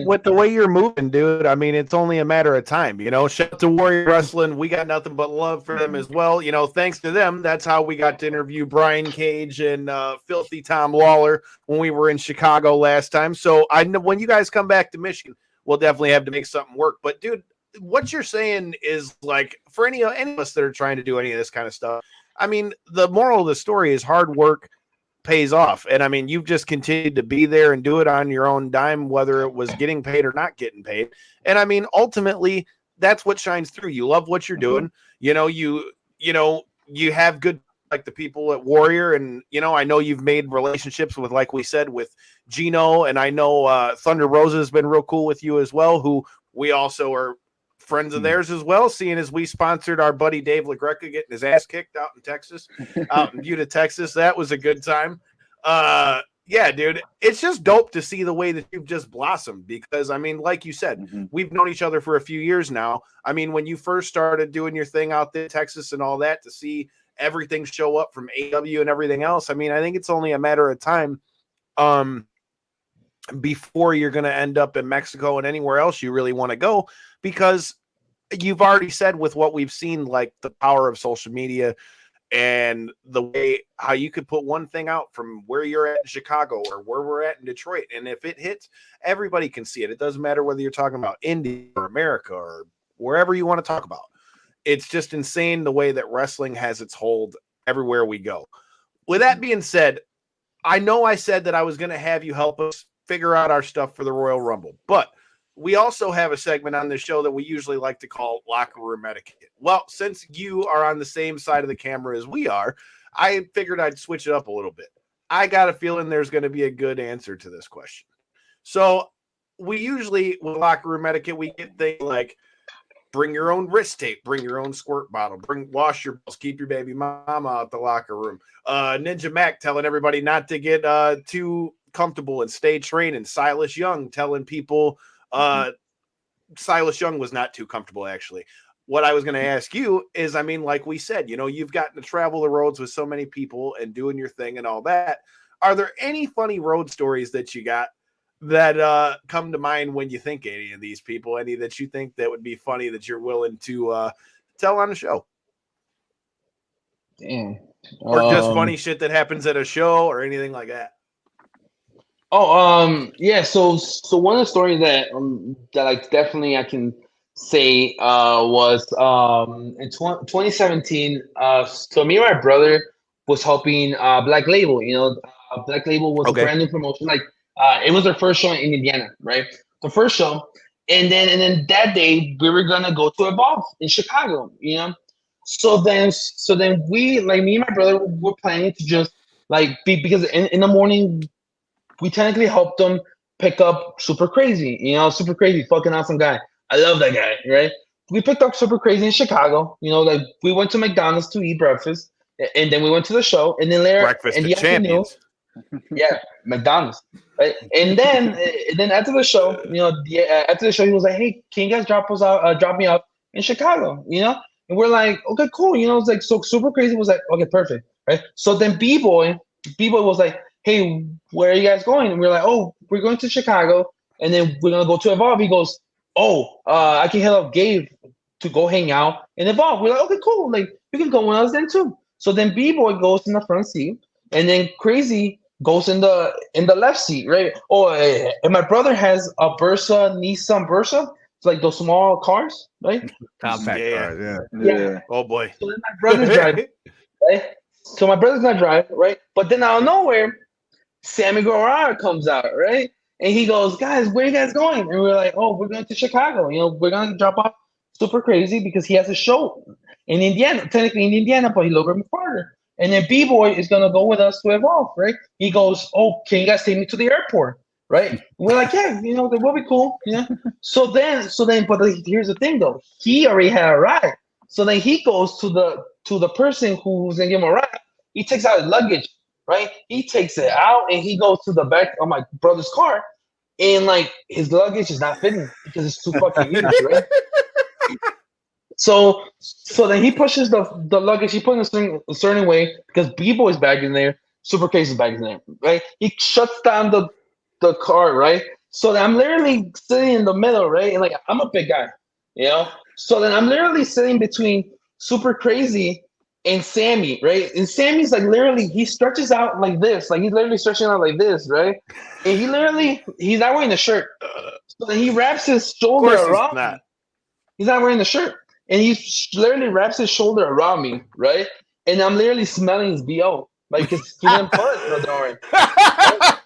with the way you're moving, dude. I mean, it's only a matter of time. You know, shout out to Warrior Wrestling. We got nothing but love for them as well. You know, thanks to them, that's how we got to interview Brian Cage and Filthy Tom Lawler when we were in Chicago last time. So I know when you guys come back to Michigan, we'll definitely have to make something work. But dude, what you're saying is like for any of us that are trying to do any of this kind of stuff. I mean, the moral of the story is hard work pays off. And I mean, you've just continued to be there and do it on your own dime, whether it was getting paid or not getting paid. And I mean, ultimately, that's what shines through. You love what you're doing. You know, you have good, like the people at Warrior. And, you know, I know you've made relationships with, like we said, with Gino. And I know Thunder Rosa has been real cool with you as well, who we also are friends of theirs as well, seeing as we sponsored our buddy Dave LaGreca getting his ass kicked out in Texas, out in Buda, Texas. That was a good time. Yeah, dude, it's just dope to see the way that you've just blossomed because, I mean, like you said, we've known each other for a few years now. I mean, when you first started doing your thing out there in Texas and all that, to see everything show up from AW and everything else, I mean, I think it's only a matter of time before you're going to end up in Mexico and anywhere else you really want to go, because you've already said with what we've seen, like the power of social media and the way how you could put one thing out from where you're at in Chicago or where we're at in Detroit. And if it hits, everybody can see it. It doesn't matter whether you're talking about Indy or America or wherever you want to talk about. It's just insane the way that wrestling has its hold everywhere we go. With that being said, I know I said that I was going to have you help us figure out our stuff for the Royal Rumble, but we also have a segment on this show that we usually like to call Locker Room Etiquette. Well, since you are on the same side of the camera as we are, I figured I'd switch it up a little bit. I got a feeling there's going to be a good answer to this question. So we usually, with Locker Room Etiquette, we get things like bring your own wrist tape, bring your own squirt bottle, wash your balls, keep your baby mama out the locker room. Ninja Mac telling everybody not to get too comfortable and stay trained. And Silas Young telling people Silas Young was not too comfortable, actually. What I was going to ask you is, I mean, like we said, you know, you've gotten to travel the roads with so many people and doing your thing and all that. Are there any funny road stories that you got that come to mind when you think any of these people, any that you think that would be funny that you're willing to tell on the show? Damn. Or just funny shit that happens at a show or anything like that? Yeah. So one of the stories that like definitely I can say was in 2017. So me and my brother was helping Black Label. You know, Black Label was a brand new promotion. Like it was our first show in Indiana, right? The first show, and then that day we were gonna go to Evolve in Chicago. You know, so then we, like, me and my brother were planning to just like because in the morning we technically helped them pick up Super Crazy. You know, Super Crazy, fucking awesome guy. I love that guy, right? We picked up Super Crazy in Chicago. You know, like we went to McDonald's to eat breakfast, and then we went to the show, and then later Breakfast in of the afternoon, Champions. yeah, McDonald's, right? And then after the show, you know, after the show, he was like, "Hey, can you guys drop me off in Chicago?" You know, and we're like, "Okay, cool." You know, it's like, so Super Crazy was like, "Okay, perfect," right? So then B-Boy was like, "Hey, where are you guys going?" And we're like, "Oh, we're going to Chicago, and then we're gonna go to Evolve." He goes, "Oh, I can hit up Gabe to go hang out and Evolve." We're like, "Okay, cool. Like, you can go with us then too." So then B-Boy goes in the front seat, and then Crazy goes in the left seat, right? Oh, and my brother has a Nissan Versa. It's like those small cars, right? Compact car, Yeah. Oh boy. So then my brother's driving, right? So my brother's not driving, right? But then out of nowhere, Sammy Guevara comes out, right? And he goes, "Guys, where you guys going?" And we're like, "Oh, we're going to Chicago. You know, we're going to drop off Super Crazy because he has a show in Indiana, technically in Indiana, but he's a little bit farther. And then B-Boy is going to go with us to Evolve, right?" He goes, "Oh, can you guys take me to the airport?" Right? And we're like, "Yeah, you know, that will be cool." You know? So then, but here's the thing though. He already had a ride. So then he goes to the person who's going to give him a ride. He takes out his luggage. Right? He takes it out and he goes to the back of my brother's car, and like his luggage is not fitting because it's too fucking huge, right? So then he pushes the luggage. He puts it a certain way because B-Boy's bag in there, Super Crazy's bag in there, right? He shuts down the car, right? So then I'm literally sitting in the middle, right? And like I'm a big guy, you know. So then I'm literally sitting between Super Crazy and Sammy, right? And Sammy's like literally, he stretches out like this, like he's literally stretching out like this, right? And he's not wearing a shirt. So then he wraps his shoulder around me. He's not wearing the shirt. And he literally wraps his shoulder around me, right? And I'm literally smelling his BO. Like, because he didn't put it in the door. Right?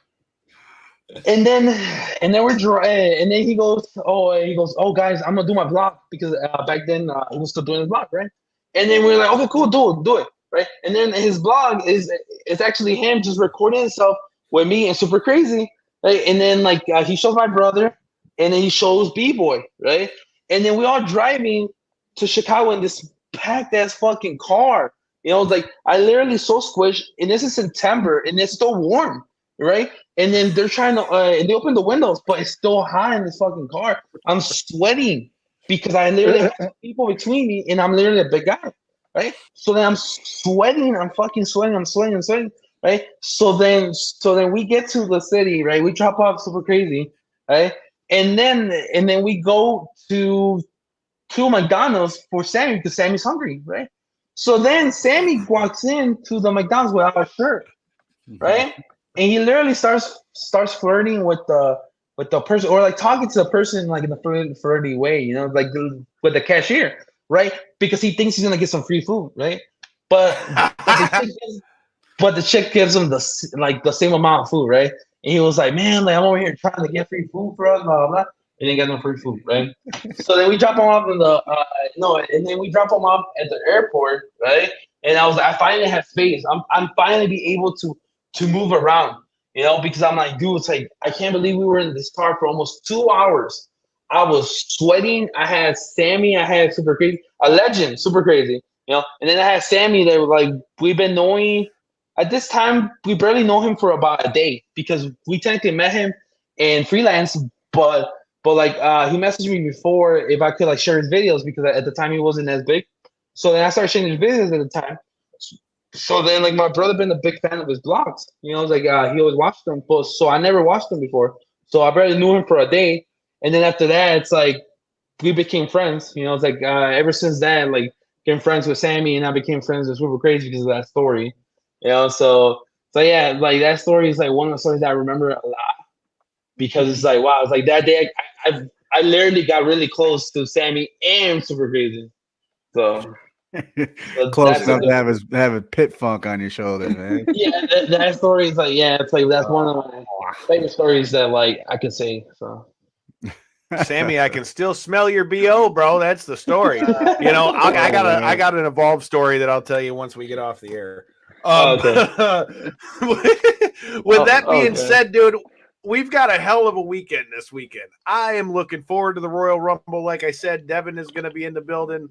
And then we're dry, and then he goes, "Oh guys, I'm gonna do my vlog," because back then he was still doing his vlog, right? And then we're like, "Okay, cool, do it, right?" And then his vlog is actually him just recording himself with me and Super Crazy, right? And then like he shows my brother, and then he shows B-Boy, right? And then we all driving to Chicago in this packed ass fucking car. You know, like I literally so squished, and this is September, and it's still warm, right? And then they're trying to, and they open the windows, but it's still hot in this fucking car. I'm sweating because I literally have people between me, and I'm literally a big guy, right? So then I'm sweating, I'm fucking sweating, I'm sweating, right? So then we get to the city, right? We drop off Super Crazy, right? And then we go to McDonald's for Sammy because Sammy's hungry, right? So then Sammy walks into the McDonald's without a shirt, right? And he literally starts flirting with the person, or like talking to the person like in a flirty way, you know, like with the cashier, right? Because he thinks he's gonna get some free food, right? But the but the chick gives him the same amount of food, right? And he was like, man, like I'm over here trying to get free food for us, blah blah blah. He didn't get no free food, right? So then we drop him off in the and then we drop him off at the airport, right? And I finally have space. I'm finally be able to move around, because I'm like, dude, it's like I can't believe we were in this car for almost 2 hours. I was sweating. I had Sammy. I had Super Crazy, a legend, Super Crazy, and then I had Sammy that was like we've been knowing. At this time, we barely know him for about a day because we technically met him in freelance, but like he messaged me before if I could like share his videos because at the time he wasn't as big. So then I started sharing his videos at the time. So then like my brother been a big fan of his vlogs. He always watched them, but so I never watched them before. So I barely knew him for a day. And then after that, it's like we became friends. It's like ever since then, like became friends with Sammy and I became friends with Super Crazy because of that story. So yeah, like that story is like one of the stories that I remember a lot because it's like, wow, it's like that day I literally got really close to Sammy and Super Crazy. So close enough to have a pit funk on your shoulder, man. Yeah, that story is like, it's like that's one of my favorite stories that like I could say. So Sammy, I can still smell your BO, bro. That's the story. I got an evolved story that I'll tell you once we get off the air. With that being said, dude, we've got a hell of a weekend this weekend. I am looking forward to the Royal Rumble. Like I said, Devin is going to be in the building.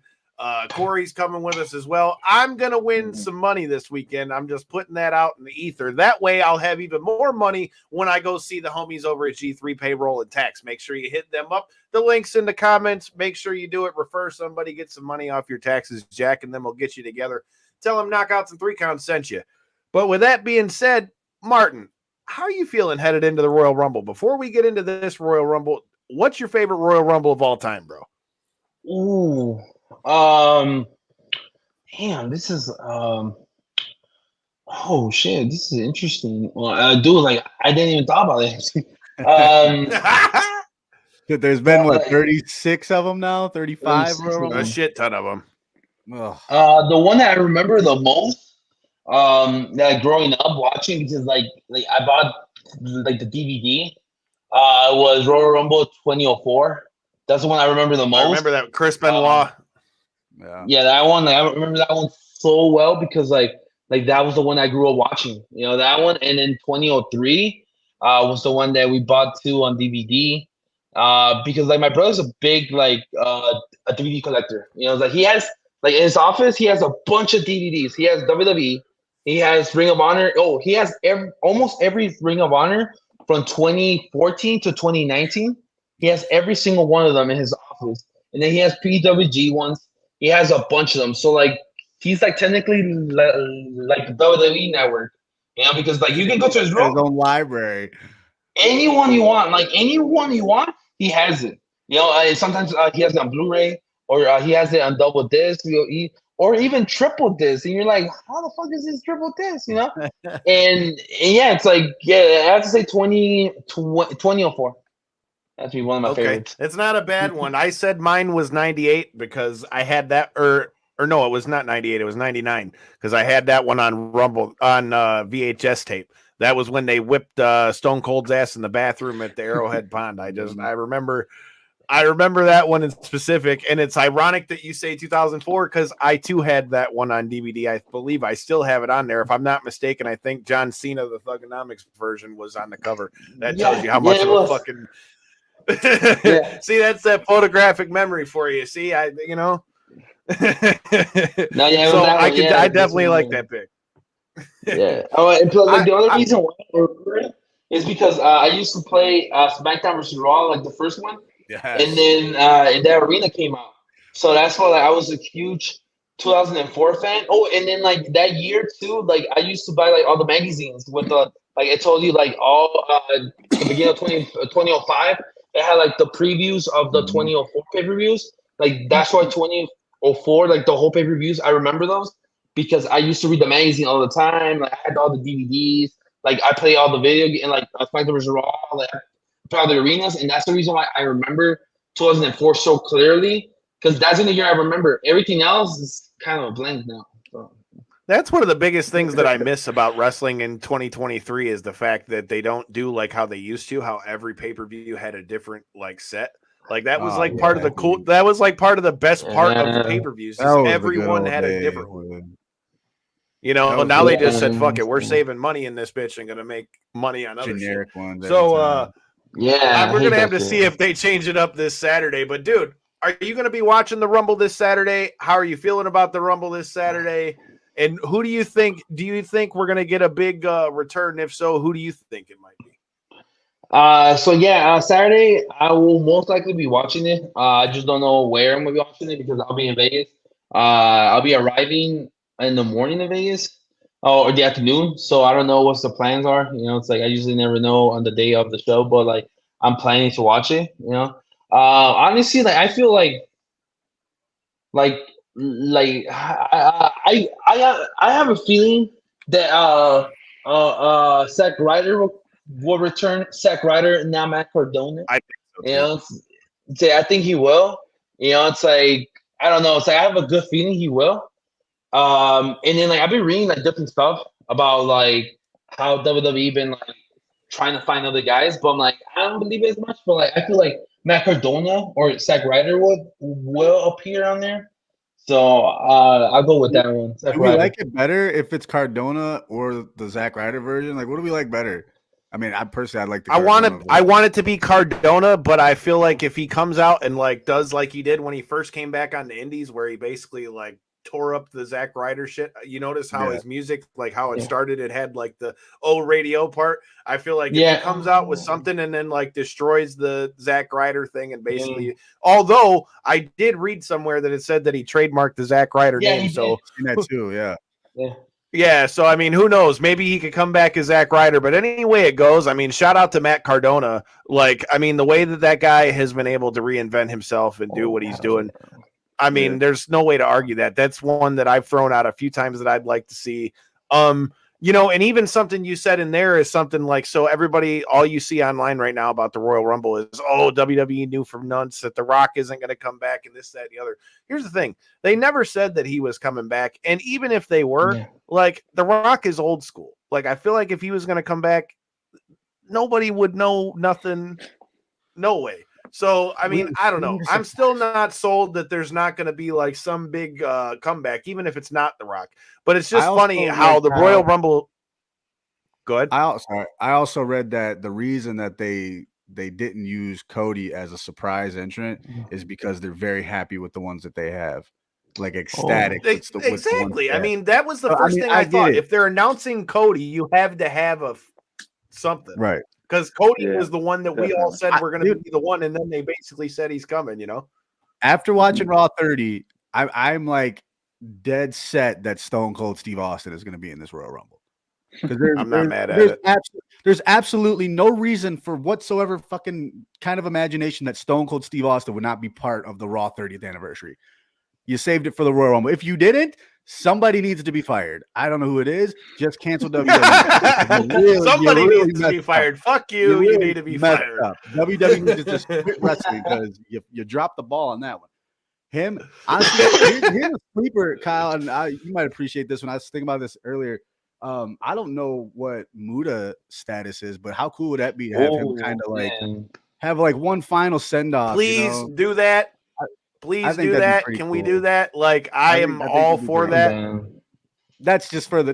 Corey's coming with us as well. I'm going to win some money this weekend. I'm just putting that out in the ether. That way I'll have even more money when I go see the homies over at G3 Payroll and Tax. Make sure you hit them up. The link's in the comments. Make sure you do it. Refer somebody, get some money off your taxes. Jack and them will get you together. Tell them Knockouts and 3 Counts sent you. But with that being said, Martin, how are you feeling headed into the Royal Rumble? Before we get into this Royal Rumble, what's your favorite Royal Rumble of all time, bro? Ooh. Damn, this is oh shit, this is interesting. Well, dude, like I didn't even thought about it. There's been what 36 of them now, 35 a shit ton of them. The one that I remember the most, that growing up watching because like I bought like the DVD, was Royal Rumble 2004. That's the one I remember the most. I remember that Chris Benoit. Yeah, that one. Like, I remember that one so well because like that was the one I grew up watching. That one, and then 2003 was the one that we bought too on DVD. Because like my brother's a big like a DVD collector. Like he has like in his office he has a bunch of DVDs. He has WWE. He has Ring of Honor. Oh, he has almost every Ring of Honor from 2014 to 2019. He has every single one of them in his office, and then he has PWG ones. He has a bunch of them. So like he's like technically like the WWE network, because like you can go to his room, his own library. Anyone you want, he has it. Sometimes he has it on Blu-ray or he has it on double disc, or even triple disc, and you're like, how the fuck is this triple disc? And yeah, it's like I have to say 2004. That's be one of my favorites. It's not a bad one. I said mine was 98 because I had that, or no, it was not 98. It was 99 because I had that one on Rumble on VHS tape. That was when they whipped Stone Cold's ass in the bathroom at the Arrowhead Pond. I remember that one in specific, and it's ironic that you say 2004 because I too had that one on DVD. I believe I still have it on there. If I'm not mistaken, I think John Cena, the Thugonomics version, was on the cover. That tells you how much of a fucking See, that's that photographic memory for you. See, I definitely like that pick. Yeah. Oh, and plus, like the other reason why I remember it is because I used to play SmackDown vs. Raw, like the first one, and then and that arena came out, so that's why I was a huge 2004 fan. Oh, and then like that year too, like I used to buy like all the magazines with the like I told you like all the beginning of 2005. It had like the previews of the 2004 pay-per-views. Like that's why 2004, like the whole pay-per-views, I remember those because I used to read the magazine all the time. Like I had all the DVDs. Like I play all the video and like SmackDown vs. Raw, like I play all the arenas, and that's the reason why I remember 2004 so clearly because that's in the year I remember. Everything else is kind of a blank now. So. That's one of the biggest things that I miss about wrestling in 2023 is the fact that they don't do like how they used to, how every pay-per-view had a different like set. Like that was like part of the cool. That was like part of the best part of the pay-per-views. That was the good Everyone old had a days, different one. man. You know, That was now the they just said, "Fuck it, we're saving money in this bitch and gonna make money on other generic shit." ones. So, Yeah, we're gonna have to see if they change it up this Saturday. But dude, are you gonna be watching the Rumble this Saturday? How are you feeling about the Rumble this Saturday? And who do you think? Do you think we're gonna get a big return? If so, who do you think it might be? Saturday I will most likely be watching it. I just don't know where I'm gonna be watching it because I'll be in Vegas. I'll be arriving in the morning in Vegas, or the afternoon. So I don't know what the plans are. You know, it's like I usually never know on the day of the show, but like I'm planning to watch it. You know, honestly, like I feel like I have a feeling that Zack Ryder will return. Zack Ryder and now Matt Cardona. I think so too. You know, I think he will. You know, it's like I don't know. It's like I have a good feeling he will. And then like I've been reading like different stuff about like how WWE been like trying to find other guys, but I'm like I don't believe it as much. But like I feel like Matt Cardona or Zack Ryder will appear on there. So I'll go with that one. Do we like it better if it's Cardona or the Zack Ryder version? Like, what do we like better? I mean, I personally, I'd like the. I want it to be Cardona, but I feel like if he comes out and like does like he did when he first came back on the Indies, where he basically like tore up the Zack Ryder shit. You notice how his music, like how it started, it had like the radio part. I feel like if he comes out with something and then like destroys the Zack Ryder thing and basically, although I did read somewhere that it said that he trademarked the Zack Ryder name. So that too, yeah, so I mean, who knows? Maybe he could come back as Zack Ryder, but any way it goes, I mean, shout out to Matt Cardona. Like, I mean, the way that guy has been able to reinvent himself and do what he's doing, I mean, there's no way to argue that. That's one that I've thrown out a few times that I'd like to see. You know, and even something you said in there is something like, so everybody, all you see online right now about the Royal Rumble is, oh, WWE knew from nuts that The Rock isn't going to come back and this, that, and the other. Here's the thing. They never said that he was coming back. And even if they were, like, The Rock is old school. Like, I feel like if he was going to come back, nobody would know nothing. No way. So, I mean, I don't know. I'm still not sold that there's not going to be like some big comeback, even if it's not The Rock. But it's just funny how the Royal Rumble. Go ahead. I also read that the reason that they didn't use Cody as a surprise entrant is because they're very happy with the ones that they have. Like ecstatic. Exactly. I mean, that was the first thing I thought. If they're announcing Cody, you have to have something. Right. Because Cody was the one that we all said we're going to be the one, and then they basically said he's coming, you know? After watching Raw 30, I'm like dead set that Stone Cold Steve Austin is going to be in this Royal Rumble. Because I'm not mad at it. There's absolutely no reason for whatsoever fucking kind of imagination that Stone Cold Steve Austin would not be part of the Raw 30th anniversary. You saved it for the Royal Rumble. If you didn't, somebody needs to be fired. I don't know who it is. Just cancel WWE. Somebody needs to be fired. Fuck you. You need to be fired. WWE needs to just quit wrestling because you dropped the ball on that one. Him, honestly, here's a sleeper, Kyle, and you might appreciate this one. I was thinking about this earlier. I don't know what Muda status is, but how cool would that be to have him kind of like have like one final send off? Please do that. Please do that. Can we do that? Like I am all for that. That's just for the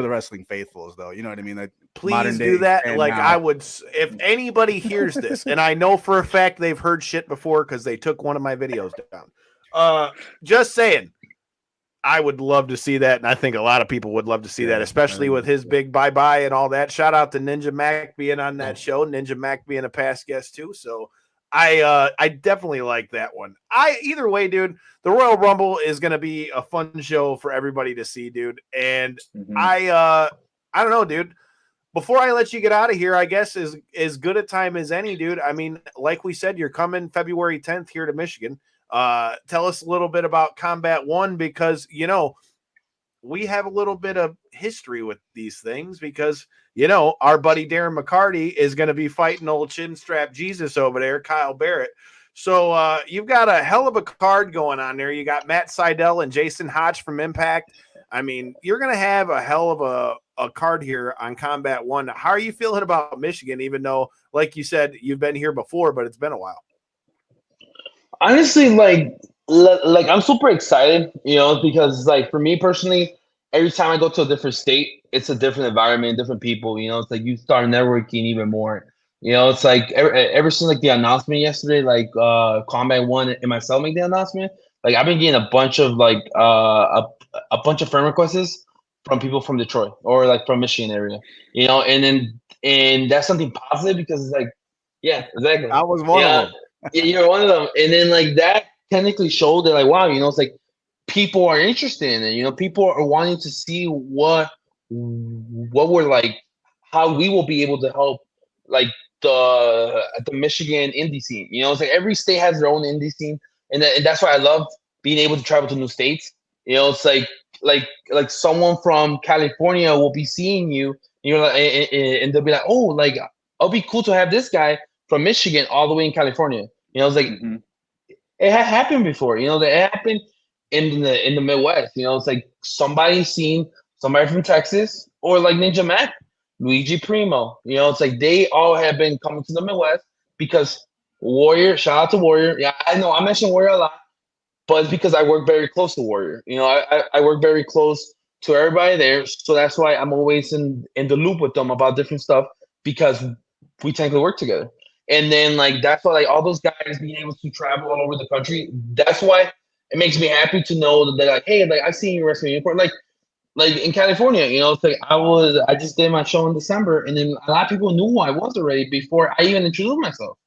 wrestling faithfuls, though. You know what I mean? Like, please do that. Like I would, if anybody hears this, and I know for a fact they've heard shit before because they took one of my videos down. Just saying, I would love to see that, and I think a lot of people would love to see that, especially with his big bye-bye and all that. Shout out to Ninja Mac being on that show, Ninja Mac being a past guest too. So I definitely like that one. Either way, dude, the Royal Rumble is going to be a fun show for everybody to see, dude. And I don't know, dude. Before I let you get out of here, I guess is as good a time as any, dude. I mean, like we said, you're coming February 10th here to Michigan. Tell us a little bit about Combat One, because, you know, we have a little bit of history with these things because, you know, our buddy Darren McCarty is going to be fighting old chin strap Jesus over there, Kyle Barrett. So you've got a hell of a card going on there. You got Matt Seidel and Jason Hodge from Impact. I mean, you're going to have a hell of a card here on Combat One. How are you feeling about Michigan, even though, like you said, you've been here before, but it's been a while? Honestly, like I'm super excited, because like for me personally, every time I go to a different state, it's a different environment, different people. It's like you start networking even more. It's like ever since like the announcement yesterday, like Combat One and myself make the announcement. Like I've been getting a bunch of like a bunch of friend requests from people from Detroit or like from Michigan area. And that's something positive because it's like, yeah, exactly. I was one of them. Yeah, you're one of them. And then like that technically showed that like, wow, it's like people are interested in it. People are wanting to see what we're like, how we will be able to help like the Michigan indie scene. It's like every state has their own indie scene, and that's why I love being able to travel to new states. It's like someone from California will be seeing you, like, and they'll be like, oh, like it'll be cool to have this guy from Michigan all the way in California. It's like it had happened before. That it happened in the Midwest. It's like somebody seen somebody from Texas or like Ninja Mac, Luigi Primo. It's like they all have been coming to the Midwest because Warrior. Shout out to Warrior. Yeah, I know I mention Warrior a lot, but it's because I work very close to Warrior. I work very close to everybody there, so that's why I'm always in the loop with them about different stuff because we tend to work together. And then like that's why like all those guys being able to travel all over the country. That's why it makes me happy to know that they're like, hey, like I seen you wrestling uniform, like in California. It's like I just did my show in December, and then a lot of people knew who I was already before I even introduced myself.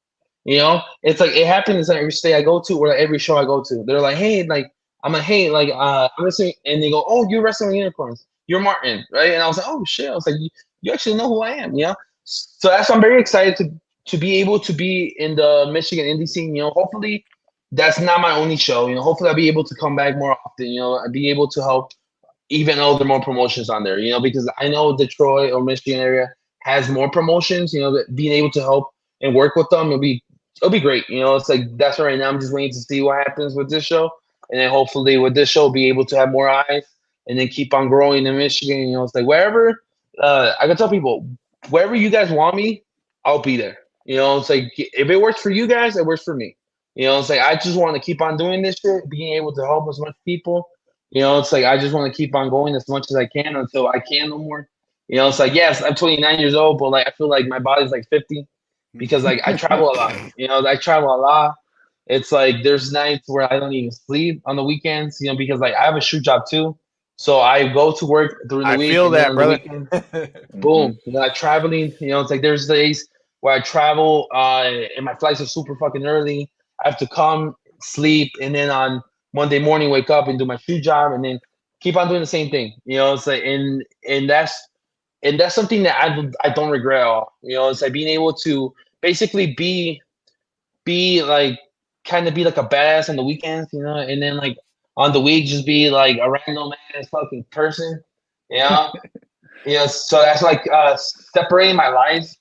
It's like it happens every state I go to or like every show I go to. They're like, hey, like I'm like, hey, like I'm wrestling, and they go, oh, you're wrestling unicorns. You're Martin, right? And I was like, oh shit. I was like, you actually know who I am, So that's why I'm very excited to be able to be in the Michigan indie scene. Hopefully that's not my only show. Hopefully I'll be able to come back more often. I'll be able to help even though there are more promotions on there. Because I know Detroit or Michigan area has more promotions. Being able to help and work with them, it'll be great. It's like that's right now. I'm just waiting to see what happens with this show, and then hopefully with this show, be able to have more eyes and then keep on growing in Michigan. It's like wherever I can tell people, wherever you guys want me, I'll be there. It's like if it works for you guys, it works for me. It's like I just want to keep on doing this shit, being able to help as much people. It's like I just want to keep on going as much as I can until I can no more. It's like yes, I'm 29 years old, but like I feel like my body's like 50 because like I travel a lot. I travel a lot. It's like there's nights where I don't even sleep on the weekends. Because like I have a shoot job too, so I go to work during the week. I feel that, brother. Boom, traveling. It's like there's days where I travel and my flights are super fucking early. I have to come, sleep, and then on Monday morning wake up and do my shoot job and then keep on doing the same thing. It's like and that's something that I don't regret at all. It's like being able to basically be like kind of be like a badass on the weekends, and then like on the week just be like a random ass fucking person. So that's like separating my life,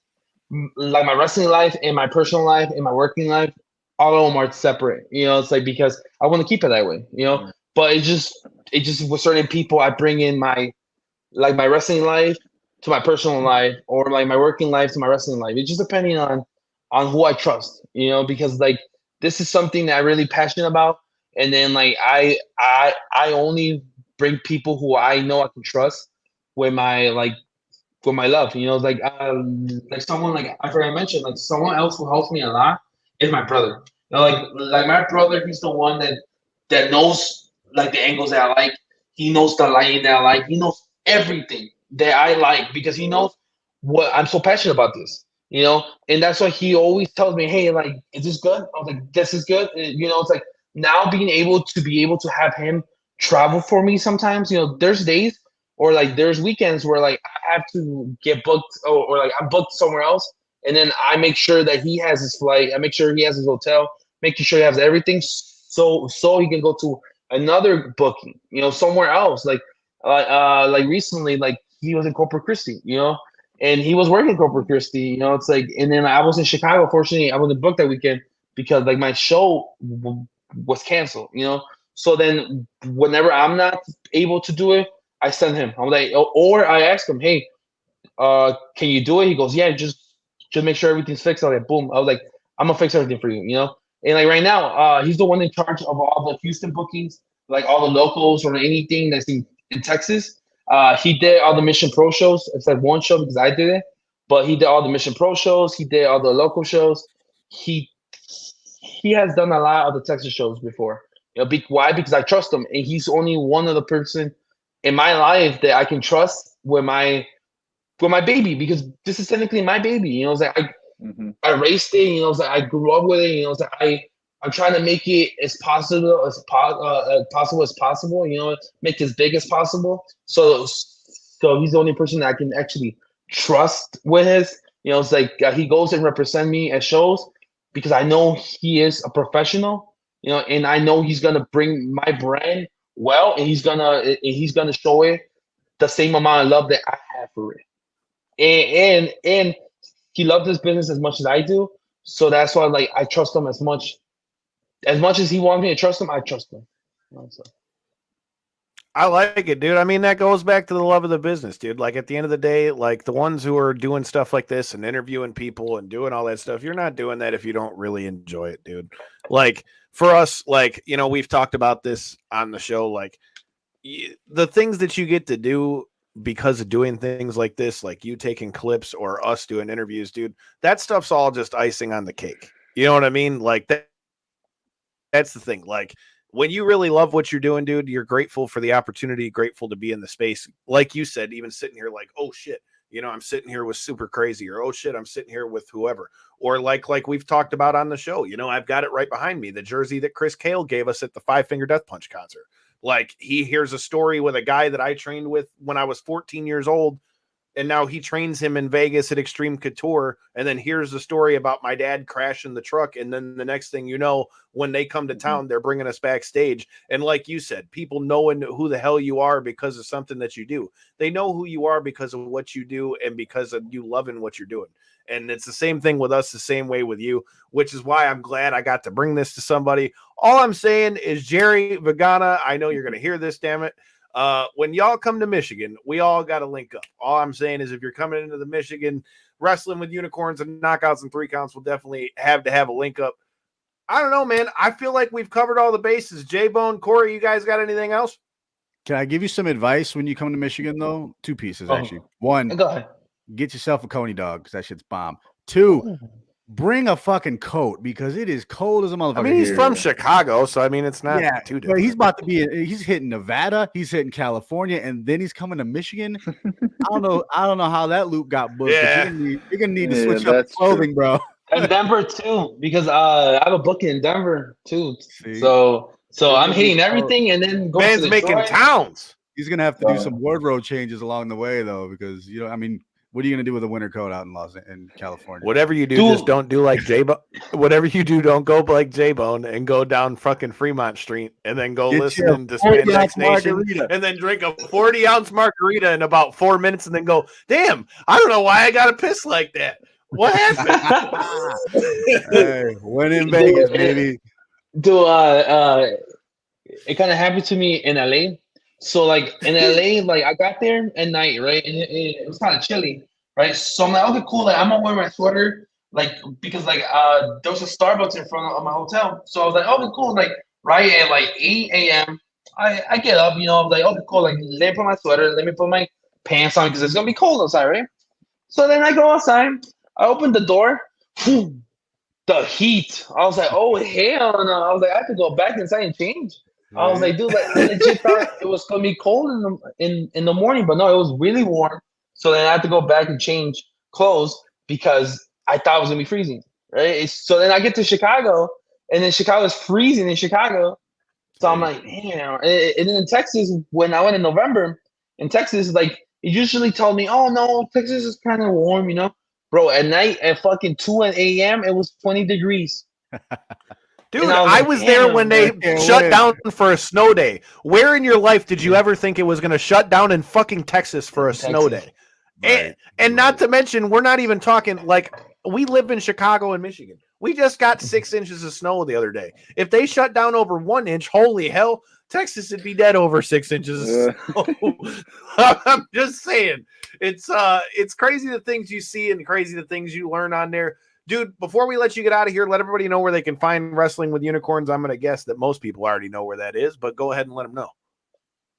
like my wrestling life and my personal life and my working life, all of them are separate. It's like because I want to keep it that way. But it just with certain people I bring in my wrestling life to my personal life or like my working life to my wrestling life. It's just depending on who I trust. Because like this is something that I'm really passionate about, and then like I only bring people who I know I can trust with my love. Like someone like I forgot to mention, like someone else who helps me a lot is my brother. Like my brother, he's the one that knows like the angles that I like. He knows the lighting that I like. He knows everything that I like because he knows what I'm so passionate about this. And that's why he always tells me, hey, like, is this good? I was like, this is good. It's like now being able to have him travel for me sometimes. There's days or like there's weekends where like I have to get booked or like I'm booked somewhere else, and then I make sure that he has his flight. I make sure he has his hotel, making sure he has everything so he can go to another booking, somewhere else. Like recently, like he was in Corpus Christi, and he was working Corpus Christi, it's like, and then I was in Chicago. Fortunately, I wasn't booked that weekend because like my show was canceled, So then whenever I'm not able to do it, I send him. I'm like, or I ask him, hey, can you do it? He goes, yeah, just make sure everything's fixed. I was like, boom. I was like, I'm gonna fix everything for you, you know. And like right now, he's the one in charge of all the Houston bookings, like all the locals or anything that's in Texas. He did all the Mission Pro shows. It's like one show because I did it, but he did all the Mission Pro shows. He did all the local shows. He has done a lot of the Texas shows before. You know, why? Because I trust him, and he's only one of the person in my life that I can trust with my baby, because this is technically my baby. You know, it's like I raised it. You know, it's like I grew up with it. You know, it's like I'm trying to make it as possible as possible. You know, make it as big as possible. So he's the only person that I can actually trust with his. You know, it's like he goes and represent me at shows because I know he is a professional. You know, and I know he's gonna bring my brand well, and he's gonna show it the same amount of love that I have for it. And he loves his business as much as I do, so that's why like I trust him as much as he wants me to trust him. I trust him. So. I like it, dude. I mean, that goes back to the love of the business, dude. Like at the end of the day, like the ones who are doing stuff like this and interviewing people and doing all that stuff, you're not doing that if you don't really enjoy it, dude. Like for us, like, you know, we've talked about this on the show, like the things that you get to do because of doing things like this, like you taking clips or us doing interviews, dude, that stuff's all just icing on the cake. You know what I mean? Like that's the thing. Like when you really love what you're doing, dude, you're grateful for the opportunity, grateful to be in the space. Like you said, even sitting here like, oh shit, you know, I'm sitting here with Super Crazy, or oh shit, I'm sitting here with whoever, or like we've talked about on the show, you know, I've got it right behind me, the jersey that Chris Cale gave us at the 5 Finger Death Punch concert. Like he hears a story with a guy that I trained with when I was 14 years old. And now he trains him in Vegas at Extreme Couture. And then here's the story about my dad crashing the truck. And then the next thing you know, when they come to town, they're bringing us backstage. And like you said, people knowing who the hell you are because of something that you do. They know who you are because of what you do and because of you loving what you're doing. And it's the same thing with us, the same way with you, which is why I'm glad I got to bring this to somebody. All I'm saying is, Jerry Vagana, I know you're going to hear this, damn it. When y'all come to Michigan, we all got to link up. All I'm saying is if you're coming into the Michigan Wrestling with Unicorns and Knockouts and 3 Counts, we'll definitely have to have a link up. I don't know, man. I feel like we've covered all the bases. J-Bone, Corey, you guys got anything else? Can I give you some advice when you come to Michigan, though? 2 pieces, actually. 1, go ahead. Get yourself a Coney dog because that shit's bomb. 2, bring a fucking coat because it is cold as a motherfucker. I mean, he's from Chicago, so I mean, it's not too different. But he's about to be. He's hitting Nevada. He's hitting California, and then he's coming to Michigan. I don't know how that loop got booked. Yeah. But you're gonna need to switch up clothing, bro. And Denver too, because I have a booking in Denver too. See? So I'm hitting everything, and then going man's to making towns. He's gonna have to do some wardrobe changes along the way, though, because you know, I mean. What are you gonna do with a winter coat out in California? Whatever you do, just don't do like J-Bone. Whatever you do, don't go like J-Bone and go down fucking Fremont Street and then go listen to Spandex Nation and then drink a 40-ounce margarita in about 4 minutes and then go, damn, I don't know why I got to piss like that. What happened? Hey, went in Vegas, baby. Dude, it kind of happened to me in LA. So like in LA, like I got there at night, right? And it was kind of chilly, right? So I'm like, okay, cool. Like I'm gonna wear my sweater, like because like there was a Starbucks in front of my hotel. So I was like, okay, cool. Like right at like 8 a.m. I get up, you know, I'm like, okay, cool. Like let me put my sweater, let me put my pants on because it's gonna be cold outside, right? So then I go outside, I open the door, the heat. I was like, oh hell no. I was like, I have to go back inside and change. I was like, dude, like, I legit thought it was gonna be cold in the morning, but no, it was really warm. So then I had to go back and change clothes because I thought it was gonna be freezing, right? So then I get to Chicago, and then Chicago's freezing in Chicago. So I'm like, damn. And then in Texas, when I went in November, in Texas, like it usually told me, oh no, Texas is kind of warm, you know, bro. At night at fucking 2 a.m., it was 20 degrees. Dude, I was there when they shut down for a snow day. Where in your life did you ever think it was going to shut down in fucking Texas for a snow day? And not to mention, we're not even talking like we live in Chicago and Michigan. We just got 6 inches of snow the other day. If they shut down over 1 inch, holy hell, Texas would be dead over 6 inches of snow. I'm just saying, it's crazy the things you see and crazy the things you learn on there. Dude, before we let you get out of here, let everybody know where they can find Wrestling with Unicorns. I'm going to guess that most people already know where that is, but go ahead and let them know.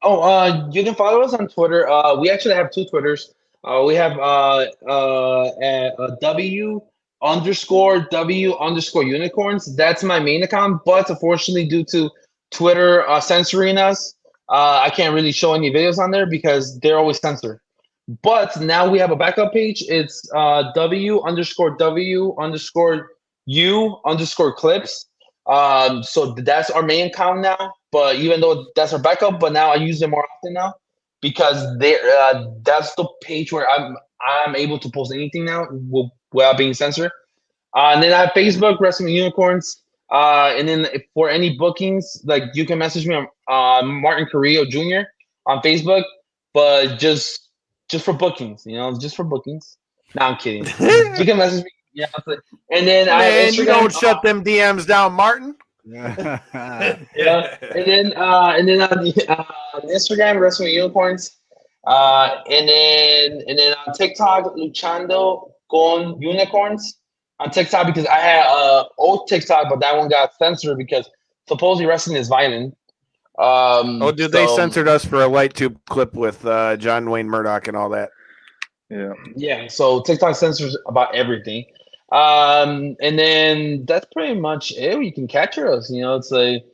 Oh, you can follow us on Twitter. We actually have 2 Twitters. We have W_W_unicorns. That's my main account, but unfortunately, due to Twitter censoring us, I can't really show any videos on there because they're always censored. But now we have a backup page. It's W_W_U_clips. So that's our main account now. But even though that's our backup, but now I use it more often now because that's the page where I'm able to post anything now without being censored. And then I have Facebook, Wrestling Unicorns. And then for any bookings, like you can message me on Martin Carrillo Jr. on Facebook, but just for bookings, just for bookings. No, I'm kidding. You can message me. Yeah, and then I have Instagram. You don't shut them DMs down, Martin. Yeah, and then on Instagram, Wrestling Unicorns, and then on TikTok, Luchando con Unicorns on TikTok because I had old TikTok, but that one got censored because supposedly wrestling is violent. They censored us for a light tube clip with John Wayne Murdoch and all that. Yeah. So TikTok censors about everything. And then that's pretty much it. You can catch us. It's like,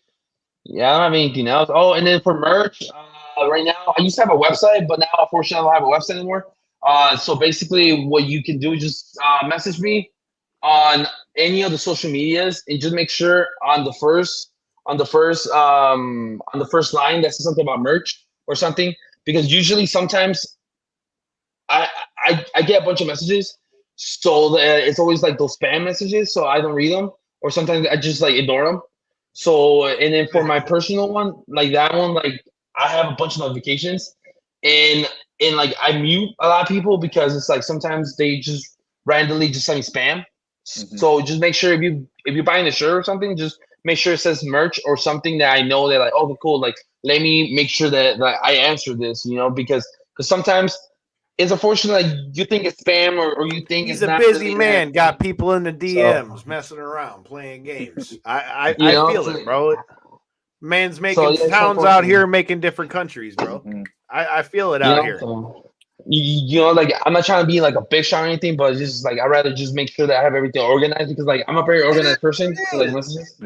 I don't have anything else. Oh, and then for merch, right now I used to have a website, but now unfortunately I don't have a website anymore. So basically, what you can do is just message me on any of the social medias, and just make sure on the first line that says something about merch or something, because usually sometimes I get a bunch of messages, so it's always like those spam messages, so I don't read them, or sometimes I just like ignore them. So, and then for my personal one, like that one, like I have a bunch of notifications, and like I mute a lot of people because it's like sometimes they just randomly just send me spam. So just make sure if you're buying a shirt or something, just make sure it says merch or something that I know that like, oh cool, like let me make sure that I answer this, because sometimes it's unfortunate like you think it's spam or you think he's it's a not busy really man, got people in the DMs messing around playing games. I feel it, bro. Man's making towns out here, making different countries, bro. I feel it out here. So, like I'm not trying to be like a big shot or anything, but it's just like I'd rather just make sure that I have everything organized because like I'm a very organized person. So, like messages.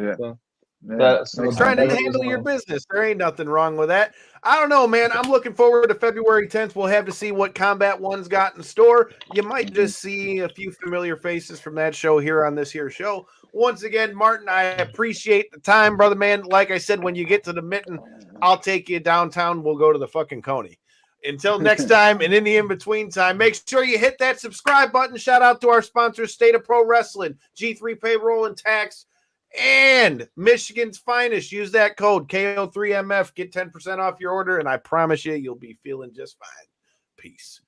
Trying to handle your business. There ain't nothing wrong with that. I don't know, man. I'm looking forward to February 10th. We'll have to see what Combat One's got in store. You might just see a few familiar faces from that show here on this here show. Once again, Martin, I appreciate the time, brother, man. Like I said, when you get to the Mitten, I'll take you downtown. We'll go to the fucking Coney. Until next time, and in the in-between time, make sure you hit that subscribe button. Shout out to our sponsors, State of Pro Wrestling, G3 Payroll and Tax, and Michigan's Finest. Use that code KO3MF. Get 10% off your order, and I promise you'll be feeling just fine. Peace.